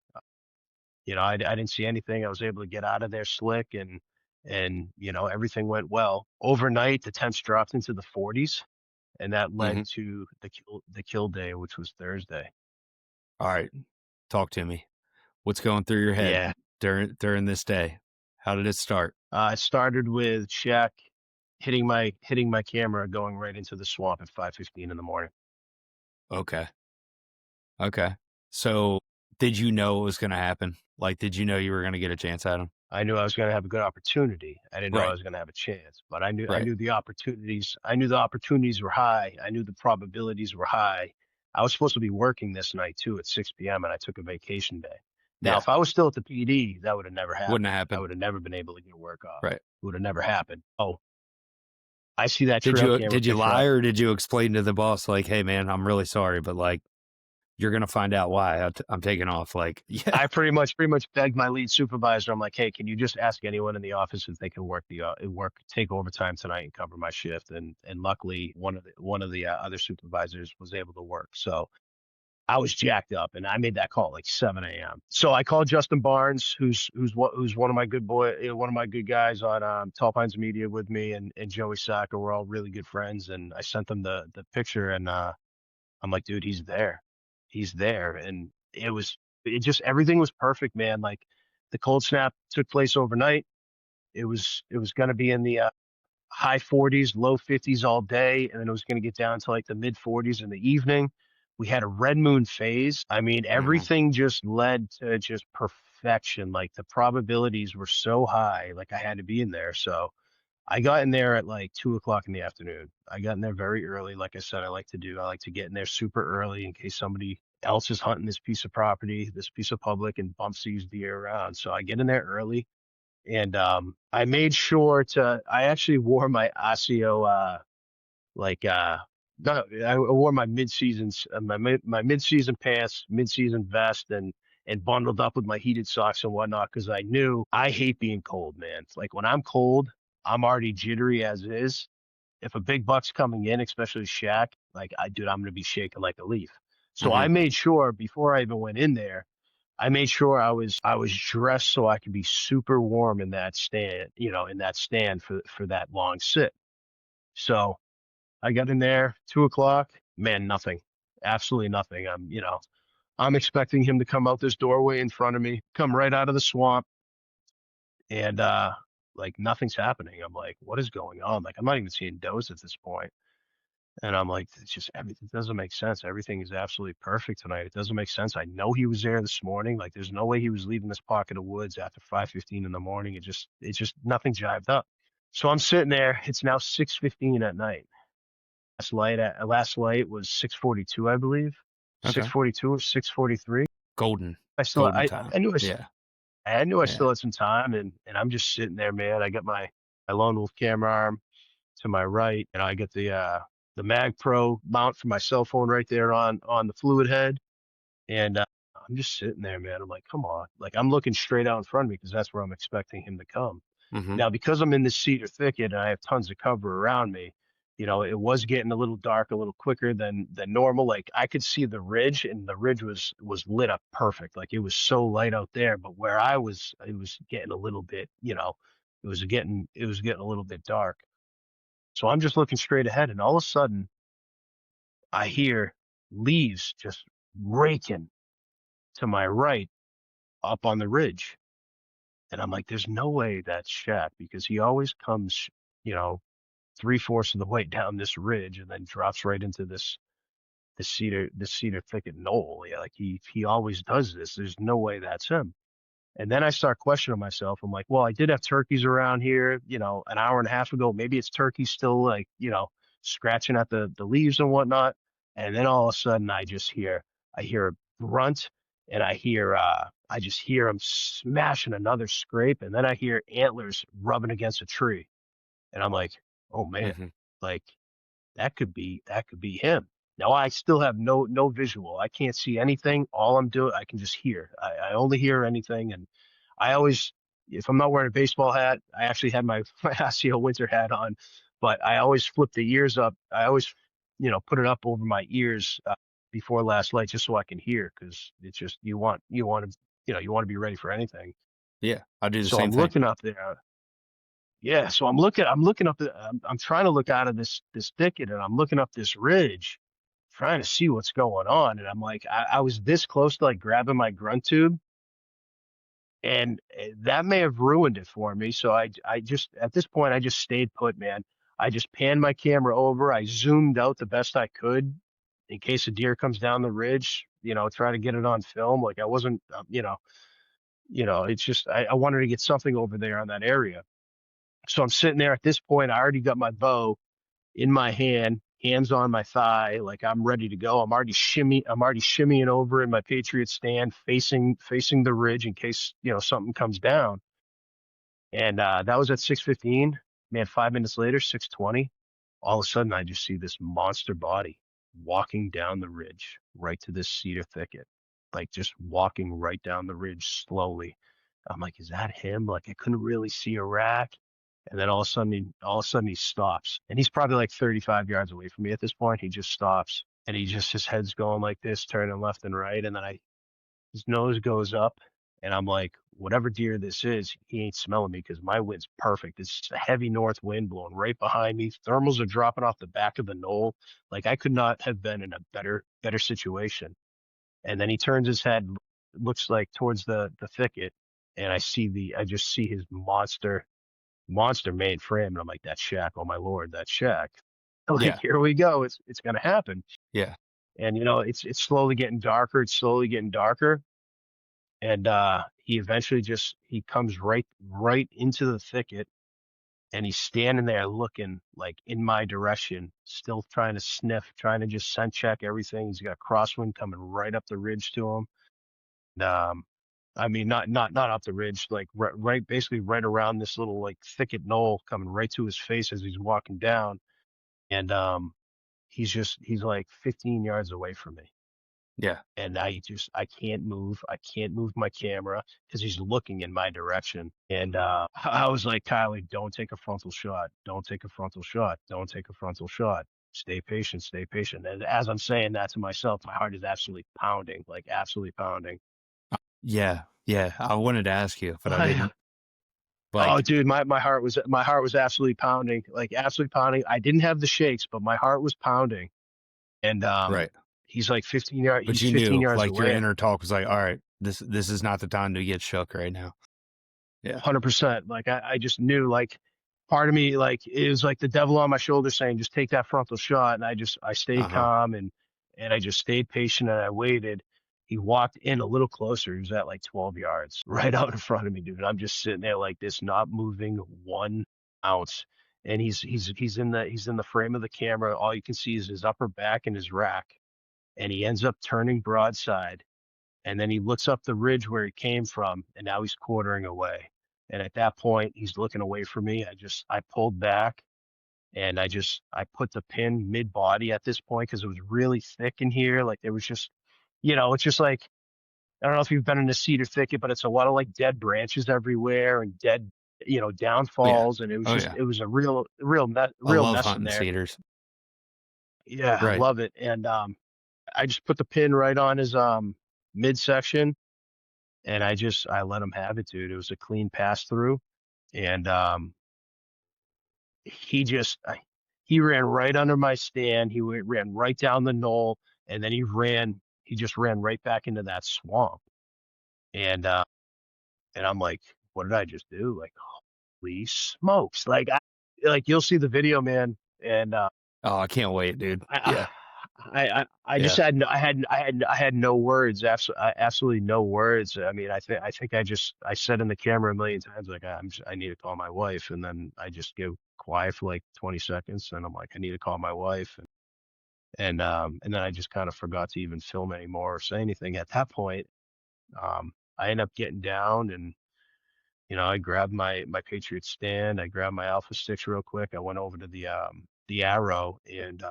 I didn't see anything. I was able to get out of there slick, and everything went well. Overnight, the temps dropped into the 40s, and that led Mm-hmm. to the kill day, which was Thursday. All right. Talk to me. What's going through your head Yeah, during this day? How did it start? it started with Shaq hitting my camera, going right into the swamp at 5:15 in the morning. Okay. Okay. So did you know it was going to happen? Like, did you know you were going to get a chance at him? I knew I was going to have a good opportunity. I didn't know I Right. was going to have a chance, but I Right. knew the opportunities. I knew the opportunities were high. I knew the probabilities were high. I was supposed to be working this night too at 6 p.m. and I took a vacation day. Now, Yeah. if I was still at the PD, that would have never Wouldn't happened. have I happened. would have never been able to get work off. Right. It would have never happened. Oh, I see that Did trail you camera did you picture. lie or did you explain to the boss like, "Hey man, I'm really sorry, but like you're going to find out why I'm taking off." Like, yeah. I pretty much begged my lead supervisor. I'm like, hey, can you just ask anyone in the office if they can take overtime tonight and cover my shift? And luckily, one of the other supervisors was able to work. So I was jacked up, and I made that call at like 7 a.m. So I called Justin Barnes, who's one of my one of my good guys on Tall Pines Media with me, and Joey Saka. We're all really good friends, and I sent them the picture, and I'm like, dude, he's there. He's there. And it just, everything was perfect, man. Like the cold snap took place overnight. It was going to be in the high 40s, low 50s all day. And then it was going to get down to like the mid 40s in the evening. We had a red moon phase. I mean, Mhm. everything just led to just perfection. Like the probabilities were so high, like I had to be in there. So I got in there at like 2 o'clock in the afternoon. I got in there very early. Like I said, I like to do. I like to get in there super early in case somebody else is hunting this piece of property, this piece of public, and bumps these deer around. So I get in there early, and I made sure to. I actually wore my ASIO like no, I wore my mid-seasons, my mid-season pants, mid-season vest, and bundled up with my heated socks and whatnot because I knew I hate being cold, man. It's like when I'm cold, I'm already jittery as is. If a big buck's coming in, especially Shaq, like dude, I'm gonna be shaking like a leaf. So I Mhm. made sure before I even went in there, I made sure I was dressed so I could be super warm in that stand, in that stand for that long sit. So I got in there 2 o'clock, man, nothing, absolutely nothing. I'm expecting him to come out this doorway in front of me, come right out of the swamp, and like nothing's happening. I'm like, what is going on? Like I'm not even seeing does at this point. And I'm like, it's just everything doesn't make sense. Everything is absolutely perfect tonight. It doesn't make sense. I know he was there this morning. Like there's no way he was leaving this pocket of woods after 5:15 in the morning. It just nothing jived up. So I'm sitting there. It's now 6:15 at night. Last light was 6:42, I believe. Okay. 6:42 or 6:43. Golden I still golden time. I knew Yeah. I knew I Yeah. still had some time, and I'm just sitting there, man. I got my lone wolf camera arm to my right, and I get the Mag Pro mount for my cell phone right there on the fluid head, and I'm just sitting there, man. I'm like, come on, like I'm looking straight out in front of me because that's where I'm expecting him to come. Mhm. Now, because I'm in this cedar thicket and I have tons of cover around me, it was getting a little dark a little quicker than normal. Like I could see the ridge, and the ridge was lit up perfect. Like it was so light out there, but where I was, it was getting a little bit, it was getting a little bit dark. So I'm just looking straight ahead, and all of a sudden I hear leaves just raking to my right up on the ridge. And I'm like, there's no way that's Shaq because he always comes, you know, three-fourths of the way down this ridge and then drops right into this cedar thicket knoll. Yeah, like he always does this. There's no way that's him. And then I start questioning myself. I'm like, well, I did have turkeys around here, an hour and a half ago. Maybe it's turkeys still like, scratching at the leaves and whatnot. And then all of a sudden I hear a grunt, and I just hear him smashing another scrape. And then I hear antlers rubbing against a tree. And I'm like, oh man, Mhm. like that could be him. Now I still have no visual. I can't see anything. All I'm doing, I can just hear. I only hear anything, and I always, if I'm not wearing a baseball hat, I actually had my my Osceola winter hat on, but I always flip the ears up. I always, put it up over my ears before last light just so I can hear, because it's just you want to you want to be ready for anything. Yeah, I do the So same I'm thing. looking up there. Yeah, so I'm looking up I'm trying to look out of this thicket, and I'm looking up this ridge, trying to see what's going on. And I'm like, I was this close to like grabbing my grunt tube, and that may have ruined it for me. So I just at this point I just stayed put, man. I just panned my camera over. I zoomed out the best I could in case a deer comes down the ridge. Try to get it on film. Like I wasn't, it's just I wanted to get something over there on that area. So I'm sitting there at this point. I already got my bow in my hand, hands on my thigh, like I'm ready to go. I'm already shimmying over in my Patriot stand, facing the ridge in case, something comes down. And that was at 6:15. Man, 5 minutes later, 6:20, all of a sudden I just see this monster body walking down the ridge right to this cedar thicket. Like just walking right down the ridge slowly. I'm like, is that him? Like I couldn't really see a rack. And then all of a sudden he stops. And he's probably like 35 yards away from me at this point. He just stops, and his head's going like this, turning left and right. And then his nose goes up, and I'm like, whatever deer this is, he ain't smelling me because my wind's perfect. It's just a heavy north wind blowing right behind me. Thermals are dropping off the back of the knoll. Like I could not have been in a better situation. And then he turns his head, looks like towards the thicket, and I just see his monster main frame, and I'm like, that shack, oh my lord, that shack. Like, Yeah, here we go. It's gonna happen. yeah, And it's slowly getting darker. It's slowly getting darker. And he eventually just he comes right into the thicket, and he's standing there looking like in my direction, still trying to sniff, trying to just scent check everything. He's got crosswind coming right up the ridge to him. And, I mean, not up the ridge, like right, basically right around this little like thicket knoll, coming right to his face as he's walking down. And he's like 15 yards away from me. yeah. And I can't move. I can't move my camera because he's looking in my direction. And I was like, Tyler, don't take a frontal shot. Don't take a frontal shot. Don't take a frontal shot. Stay patient. Stay patient. And as I'm saying that to myself, my heart is absolutely pounding, like absolutely pounding. Yeah, yeah. I wanted to ask you, but I didn't. Oh, Like, dude, my heart was absolutely pounding, like absolutely pounding. I didn't have the shakes, but my heart was pounding. And right. he's like 15 yards. But He's you 15 knew, yards like, your away. inner talk was like, all right, this is not the time to get shook right now. Yeah. 100%. Like I just knew, like part of me, like it was like the devil on my shoulder saying, just take that frontal shot. And I stayed Uh-huh. calm, and I just stayed patient, and I waited. He walked in a little closer. He was at like 12 yards right out in front of me, dude. I'm just sitting there like this, not moving 1 ounce. And he's in the frame of the camera. All you can see is his upper back and his rack. And he ends up turning broadside, and then he looks up the ridge where he came from, and now he's quartering away. And at that point, he's looking away from me. I pulled back, and I put the pin mid body at this point because it was really thick in here. Like there was just, it's just like, I don't know if you've been in a cedar thicket, but it's a lot of like dead branches everywhere and dead, Oh, yeah. downfalls. And Oh, yeah. it was a I real love mess in hunting there. cedars. Yeah, I Right. love it. And I just put the pin right on his midsection, and I let him have it, dude. It was a clean pass through. And he just he ran right under my stand. Ran right down the knoll, and then he just ran right back into that swamp. And I'm like, what did I just do? Like, holy smokes. Like you'll see the video, man. And Oh, I can't wait, dude. I Yeah. I just Yeah. had no words, absolutely no words. I mean, I think I said in the camera a million times, like I need to call my wife, and then I just go quiet for like 20 seconds, and I'm like, I need to call my wife, and then I just kind of forgot to even film anymore or say anything at that point. I end up getting down, and I grabbed my Patriot stand, I grabbed my Alpha sticks real quick, I went over to the arrow, and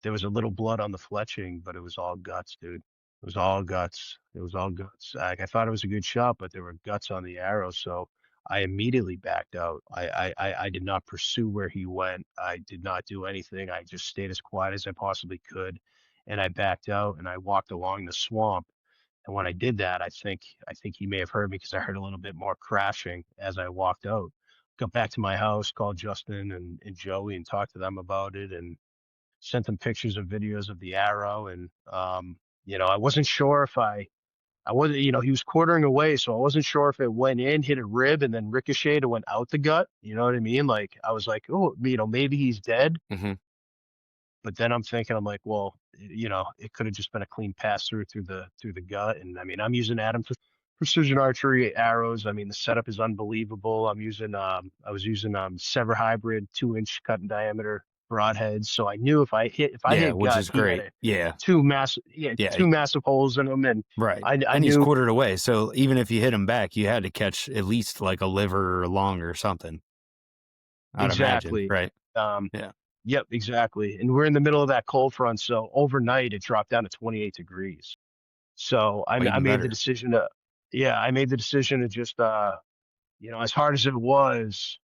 there was a little blood on the fletching, but it was all guts, dude. It was all guts. It was all guts. Like, I thought it was a good shot, but there were guts on the arrow, so I immediately backed out. I did not pursue where he went. I did not do anything. I just stayed as quiet as I possibly could, and I backed out and I walked along the swamp. And when I did that, I think he may have heard me because I heard a little bit more crashing as I walked out. Got back to my house, called Justin and Joey and talked to them about it, and sent them pictures of videos of the arrow. And I wasn't sure if I wasn't, he was quartering away, so I wasn't sure if it went in, hit a rib, and then ricocheted and went out the gut. You know what I mean? Like, I was like, oh, maybe he's dead. Hmm. But then I'm like, well, it could have just been a clean pass through the gut. And I mean, I'm using precision archery arrows. I mean, the setup is unbelievable. I was using Sever hybrid 2-inch cut in diameter broadheads. So I knew if I Yeah, hit which gut, is he had great. Yeah. Yeah. two massive holes in them. And Right. I And he's knew quartered away. So even if you hit him back, you had to catch at least like a liver or lung or something, I'd imagine. exactly. Right. Um, Yeah. yep, exactly. And we're in the middle of that cold front. So overnight it dropped down to 28 degrees. So Oh, I even made the better. decision to, yeah, I made the decision to just, as hard as it was,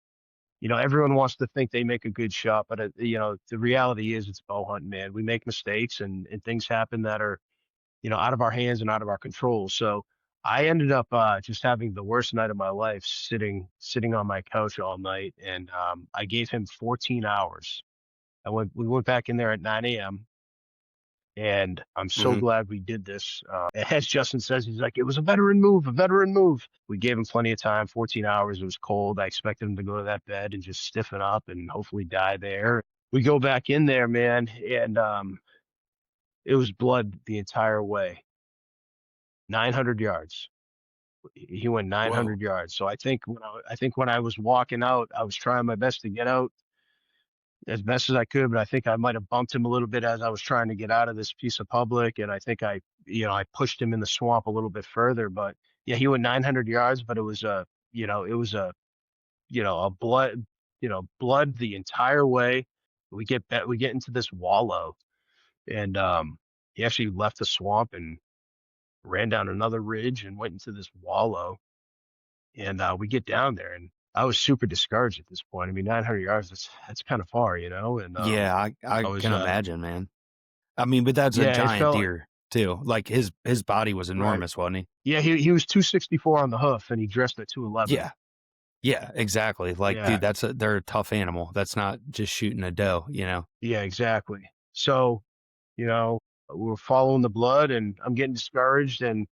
everyone wants to think they make a good shot, but the reality is it's bow hunting, man. We make mistakes, and things happen that are, out of our hands and out of our control. So I ended up just having the worst night of my life, sitting on my couch all night, and I gave him 14 hours. We went back in there at 9 a.m. And I'm so Hmm. glad we did this. As Justin says, he's like, it was a veteran move, a veteran move. We gave him plenty of time, 14 hours. It was cold. I expected him to go to that bed and just stiffen up and hopefully die there. We go back in there, man, and it was blood the entire way. 900 yards. He went Whoa. 900 yards. So I think when I was walking out, I was trying my best to get out as best as I could, but I think I might have bumped him a little bit as I was trying to get out of this piece of public, and I think I pushed him in the swamp a little bit further. But yeah, he went 900 yards, but it was a blood the entire way. We get into this wallow, and he actually left the swamp and ran down another ridge and went into this wallow, and we get down there, and I was super discouraged at this point. I mean, 900 yards, that's kind of far, and Yeah, I I was can imagine, man. I mean, but that's a yeah, it giant felt like, deer too. Like his body was right. enormous, wasn't he? Yeah, he was 264 on the hoof, and he dressed at 211. Yeah. Yeah, exactly. Like, Yeah, dude, they're a tough animal. That's not just shooting a doe. yeah, exactly. So, we were following the blood, and I'm getting discouraged, and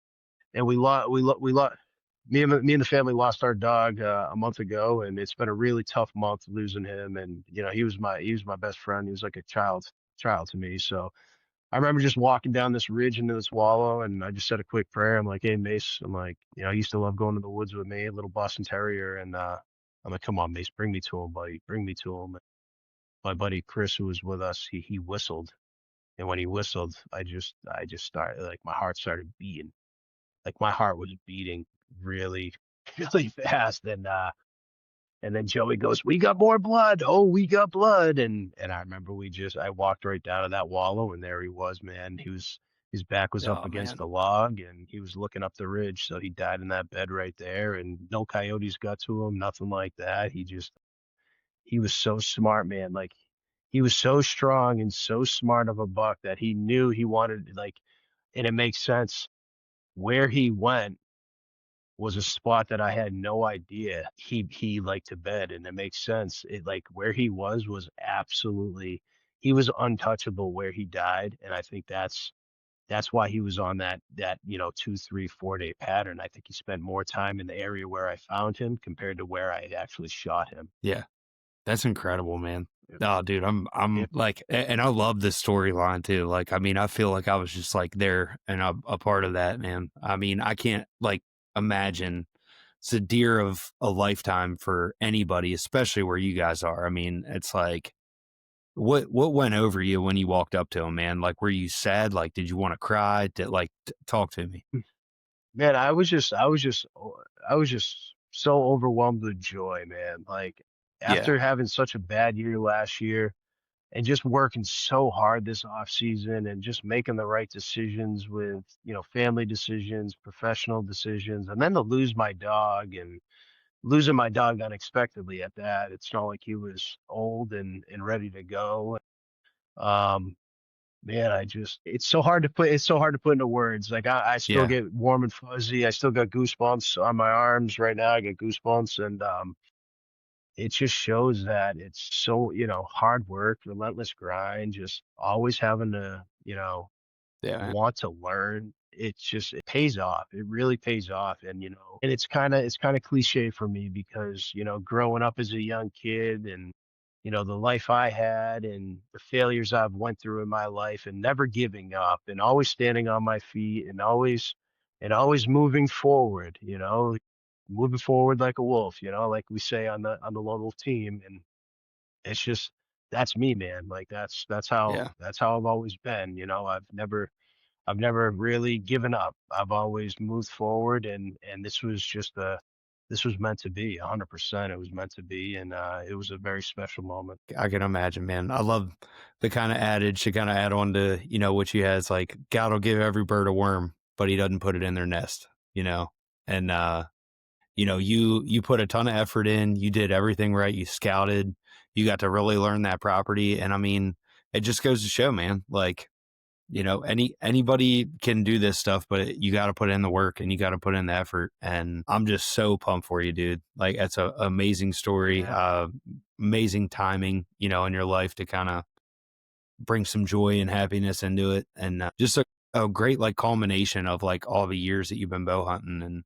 we lost. Me and the family lost our dog a month ago, and it's been a really tough month losing him. And he was my best friend. He was like a child to me. So I remember just walking down this ridge into this wallow, and I just said a quick prayer. I'm like, hey, Mace, I'm like, I used to love going to the woods with me, a little Boston Terrier. And I'm like, come on, Mace, bring me to him, buddy. Bring me to him. My buddy Chris, who was with us, he whistled. And when he whistled, I just started, like, my heart started beating. Like, my heart was beating really, really fast. And then Joey goes, "We got more blood. Oh, we got blood." And I remember I walked right down to that wallow, and there he was, man. His back was up Oh against man. the log, and he was looking up the ridge. So he died in that bed right there, and no coyotes got to him, nothing like that. He was so smart, man. Like, he was so strong and so smart of a buck that he knew he wanted, like, and it makes sense where he went was a spot that I had no idea he liked to bed, and it makes sense. It, like, where he was absolutely, he was untouchable where he died, and I think that's why he was on that 2, 3, 4 day pattern. I think he spent more time in the area where I found him compared to where I actually shot him. Yeah. That's incredible, man. Yep. Oh, dude, I'm Yep. like, and I love this storyline too. Like, I mean, I feel like I was just like there and a part of that, man. I mean, I can't like imagine it's a deer of a lifetime for anybody, especially where you guys are. I mean, it's like, what went over you when you walked up to him, man? Like, were you sad? Like, did you want to cry? Did like talk to me? Man, I was just so overwhelmed with joy, man. Like Yeah, after having such a bad year last year and just working so hard this off season and just making the right decisions with, family decisions, professional decisions, and then to lose my dog and losing my dog unexpectedly at that. It's not like he was old and ready to go. Um, Man, it's so hard to put into words. Like I still yeah, get warm and fuzzy. I still got goosebumps on my arms right now. I get goosebumps and it just shows that it's so, hard work, relentless grind, just always having to, yeah, want to learn. It pays off. It really pays off. And and it's kind of cliche for me because, growing up as a young kid and the life I had and the failures I've went through in my life and never giving up and always standing on my feet and always moving forward, moving forward like a wolf, like we say on the lone wolf team. And it's just that's me, man. Like yeah. that's how I've always been. I've never really given up. I've always moved forward, and this was meant to be. 100%, it was meant to be, and it was a very special moment. I can imagine, man. I love the kind of adage to kind of add on to, what you had. It's like God will give every bird a worm, but he doesn't put it in their nest, And you put a ton of effort in, you did everything right, you scouted, you got to really learn that property. And I mean, it just goes to show, man, like, anybody can do this stuff, but you got to put in the work and you got to put in the effort. And I'm just so pumped for you, dude. Like, that's a amazing story, Yeah, amazing timing, in your life to kind of bring some joy and happiness into it. And just a great like culmination of like all the years that you've been bow hunting, and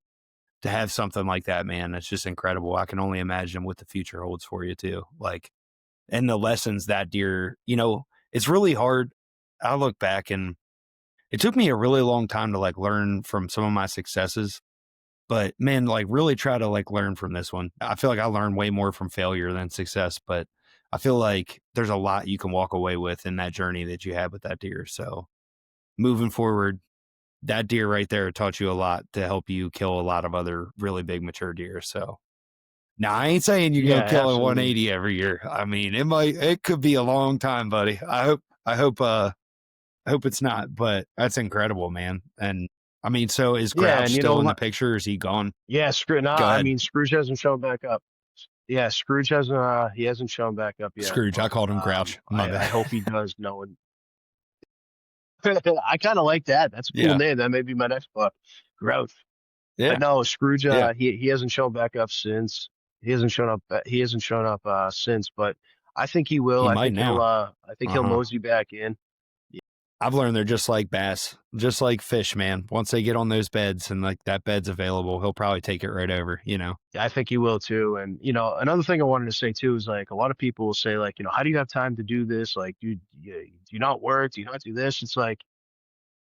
to have something like that, man, it's just incredible. I can only imagine what the future holds for you too. Like, and the lessons that deer, it's really hard. I look back and it took me a really long time to like learn from some of my successes, but man, like really try to like learn from this one. I feel like I learned way more from failure than success, but I feel like there's a lot you can walk away with in that journey that you had with that deer. So moving forward, that deer right there taught you a lot to help you kill a lot of other really big mature deer. So now I ain't saying you yeah, go killing absolutely. 180 every year. I mean, it could be a long time, buddy. I hope it's not, but that's incredible, man. And I mean, so is Yeah, Grouch and still in the picture? Or is he gone? yeah, no, Go I ahead. mean Scrooge hasn't shown back up. Yeah, Scrooge hasn't he hasn't shown back up yet, Scrooge. I but called him Grouch. My I bad. hope he does. Knowing I kind of like that. That's a cool Yeah. name. That may be my next book, Growth. But Yeah. no, Scrooge. Yeah. He hasn't shown back up since. He hasn't shown up. He hasn't shown up since. But I think he will. He might now. I think Uh he'll huh. mosey back in. I've learned they're just like bass, just like fish, man. Once they get on those beds and like that bed's available, he'll probably take it right over. Yeah, I think he will too. And another thing I wanted to say too is like a lot of people will say like, how do you have time to do this? Like, do you not work? Do you not do this? It's like,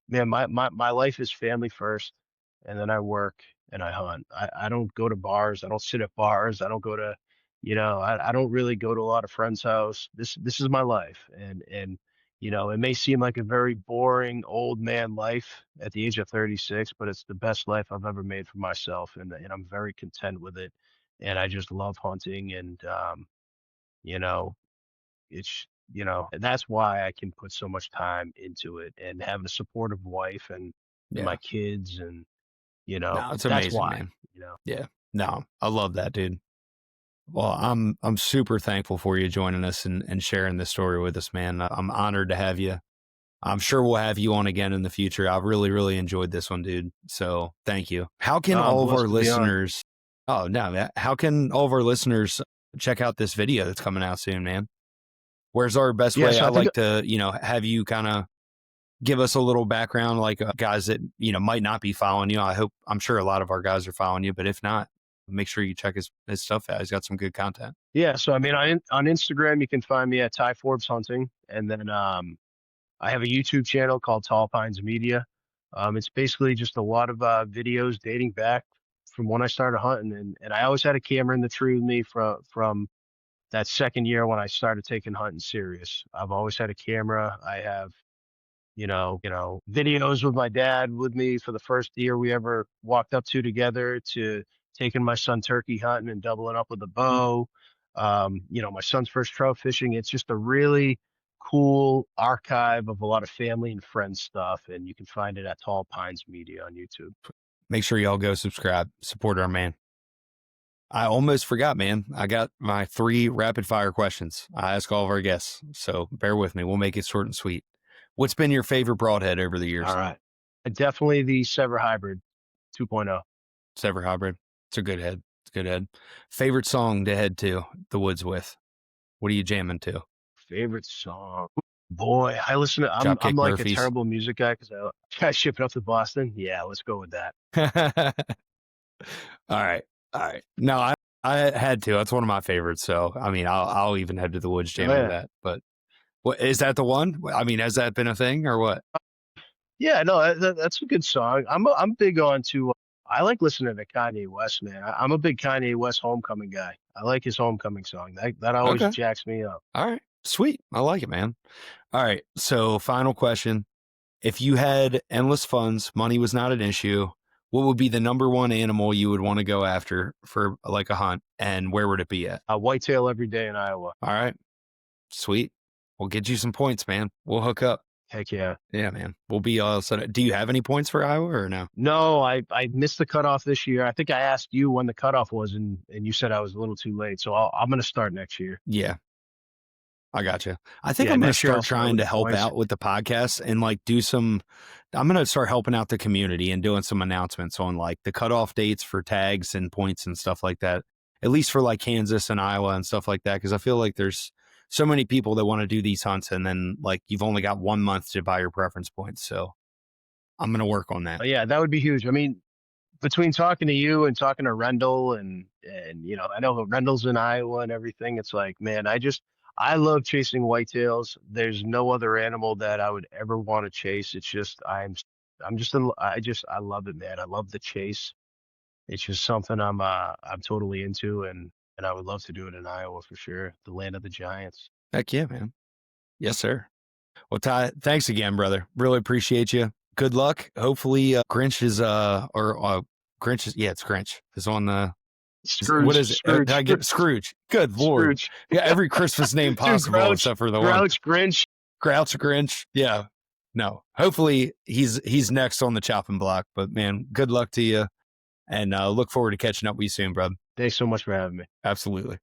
man, my life is family first, and then I work and I hunt. I don't go to bars. I don't sit at bars. I don't go to, I don't really go to a lot of friends' house. This is my life, and it may seem like a very boring old man life at the age of 36, but it's the best life I've ever made for myself, and I'm very content with it. And I just love hunting, and you know, and that's why I can put so much time into it and having a supportive wife and my Yeah. kids and No, it's that's amazing, why, man. you know. Yeah. No, I love that, dude. Well, I'm super thankful for you joining us and sharing this story with us, man. I'm honored to have you. I'm sure we'll have you on again in the future. I've really, really enjoyed this one, dude. So thank you. How No, can I'm all of our blessed to be on. listeners, oh, no, how can all of our listeners check out this video that's coming out soon, man? Where's our best Yeah, way? so I I think like to, have you kind of give us a little background, like guys that, might not be following you. I'm sure a lot of our guys are following you, but if not, make sure you check his stuff out. He's got some good content. Yeah. So, I mean, on Instagram, you can find me at Ty Forbes Hunting. And then I have a YouTube channel called Tall Pines Media. It's basically just a lot of videos dating back from when I started hunting. And I always had a camera in the tree with me from that second year when I started taking hunting serious. I've always had a camera. I have, videos with my dad with me for the first year we ever walked up to together, to taking my son turkey hunting and doubling up with a bow. My son's first trout fishing. It's just a really cool archive of a lot of family and friends stuff. And you can find it at Tall Pines Media on YouTube. Make sure y'all go subscribe, support our man. I almost forgot, man. I got my 3 rapid fire questions I ask all of our guests. So bear with me. We'll make it short and sweet. What's been your favorite broadhead over the years? All right. Definitely the Sever Hybrid 2.0. Sever Hybrid. It's a good head. It's a good head. Favorite song to head to the woods with? What are you jamming to? Favorite song? Boy, I listen to, I'm Dropkick like Murphys. a terrible music guy because I ship it up to Boston. Yeah, let's go with that. All right. No, I had to. That's one of my favorites. So, I mean, I'll even head to the woods jamming to that. But what is that the one? I mean, has that been a thing or what? Yeah, no, that's a good song. I'm big on to. I like listening to Kanye West, man. I'm a big Kanye West Homecoming guy. I like his Homecoming song. That always jacks me up. All right, sweet. I like it, man. All right, so final question: if you had endless funds, money was not an issue, what would be the number one animal you would want to go after for like a hunt, and where would it be at? Whitetail every day in Iowa. All right, sweet. We'll get you some points, man. We'll hook up. Heck yeah. Yeah, man. We'll be all set. Do you have any points for Iowa or no? No, I missed the cutoff this year. I think I asked you when the cutoff was, and you said I was a little too late. So I'm going to start next year. Yeah. I got you. I think I'm going to start trying to help out with the podcast and like I'm going to start helping out the community and doing some announcements on like the cutoff dates for tags and points and stuff like that, at least for like Kansas and Iowa and stuff like that. Cause I feel like there's so many people that want to do these hunts and then like you've only got 1 month to buy your preference points. So I'm going to work on that. Yeah, that would be huge. I mean, between talking to you and talking to Rendell and I know Rendell's in Iowa and everything, it's like, man, I love chasing whitetails. There's no other animal that I would ever want to chase. It's just I love it, man. I love the chase. It's just something I'm totally into, and I would love to do it in Iowa for sure, the land of the giants. Heck yeah, man. Yes, sir. Well, Ty, thanks again, brother. Really appreciate you. Good luck. Hopefully, Grinch is Grinch is it's Grinch is on the Scrooge. What is it? Scrooge. Did I get Scrooge? Good Lord. Scrooge. Yeah, every Christmas name possible except for the Grouch Grinch. Grouch Grinch. Yeah. No. Hopefully he's next on the chopping block. But man, good luck to you. And look forward to catching up with you soon, bro. Thanks so much for having me. Absolutely.